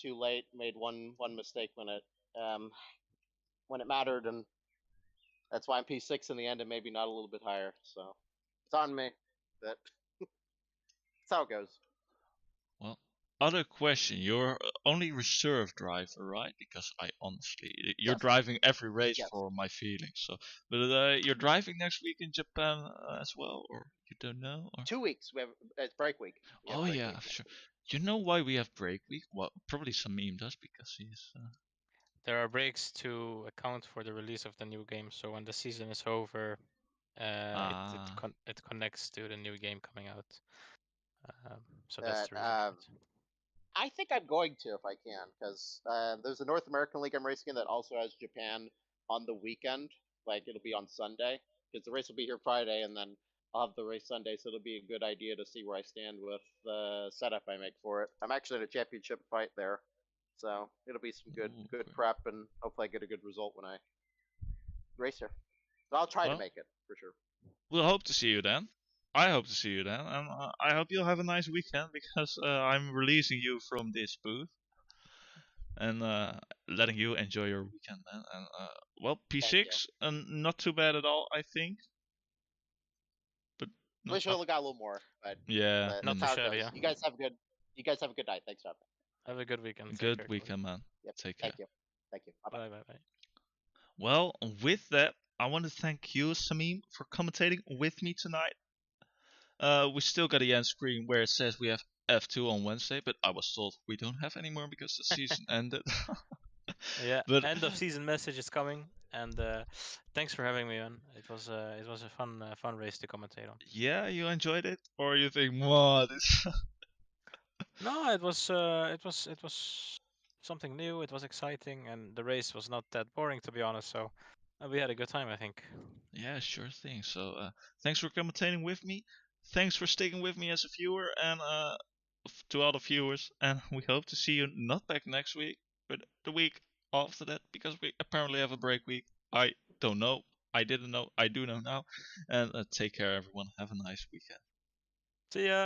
too late. Made one mistake when it mattered, and that's why I'm P6 in the end, and maybe not a little bit higher. So it's on me. That's how it goes. other question. You're only reserve driver, right? Because I honestly, you're Yes. driving every race Yes. for my feelings. So, but you're driving next week in Japan as well, or you don't know? Or? 2 weeks. We have it's break week. We have Oh break yeah, week next sure. week. You know why we have break week? Well, probably Samim does because he's. There are breaks to account for the release of the new game. So when the season is over, it connects to the new game coming out. So that's the reason for it. I think I'm going to if I can, because there's a North American League I'm racing in that also has Japan on the weekend. Like it'll be on Sunday, because the race will be here Friday, and then I'll have the race Sunday. So it'll be a good idea to see where I stand with the setup I make for it. I'm actually in a championship fight there, so it'll be some good Ooh, prep, and hopefully I get a good result when I race here. So I'll try to make it for sure. We'll hope to see you then. I hope to see you then, and I hope you'll have a nice weekend because I'm releasing you from this booth and letting you enjoy your weekend, man. And well, P6, and not too bad at all, I think. But no, Wish I got a little more, but yeah, Not that's how too it shabby, goes. yeah. You guys have a good night. Thanks for having me. Have a good weekend. Take good care, weekend, man. Yep. Take care. Thank you. Bye bye. Bye bye. Well, with that, I want to thank you, Samim, for commentating with me tonight. We still got the end screen where it says we have F2 on Wednesday, but I was told we don't have anymore because the season ended. Yeah, But end of season message is coming, and thanks for having me on. It was a fun race to commentate on. yeah, you enjoyed it, or you think, what is? No, it was something new. It was exciting, and the race was not that boring, to be honest. So we had a good time, I think. Yeah, sure thing. So thanks for commentating with me. Thanks for sticking with me as a viewer, and to all the viewers. And we hope to see you not back next week, but the week after that, because we apparently have a break week. I don't know. I didn't know. I do know now. And take care, everyone. Have a nice weekend. See ya.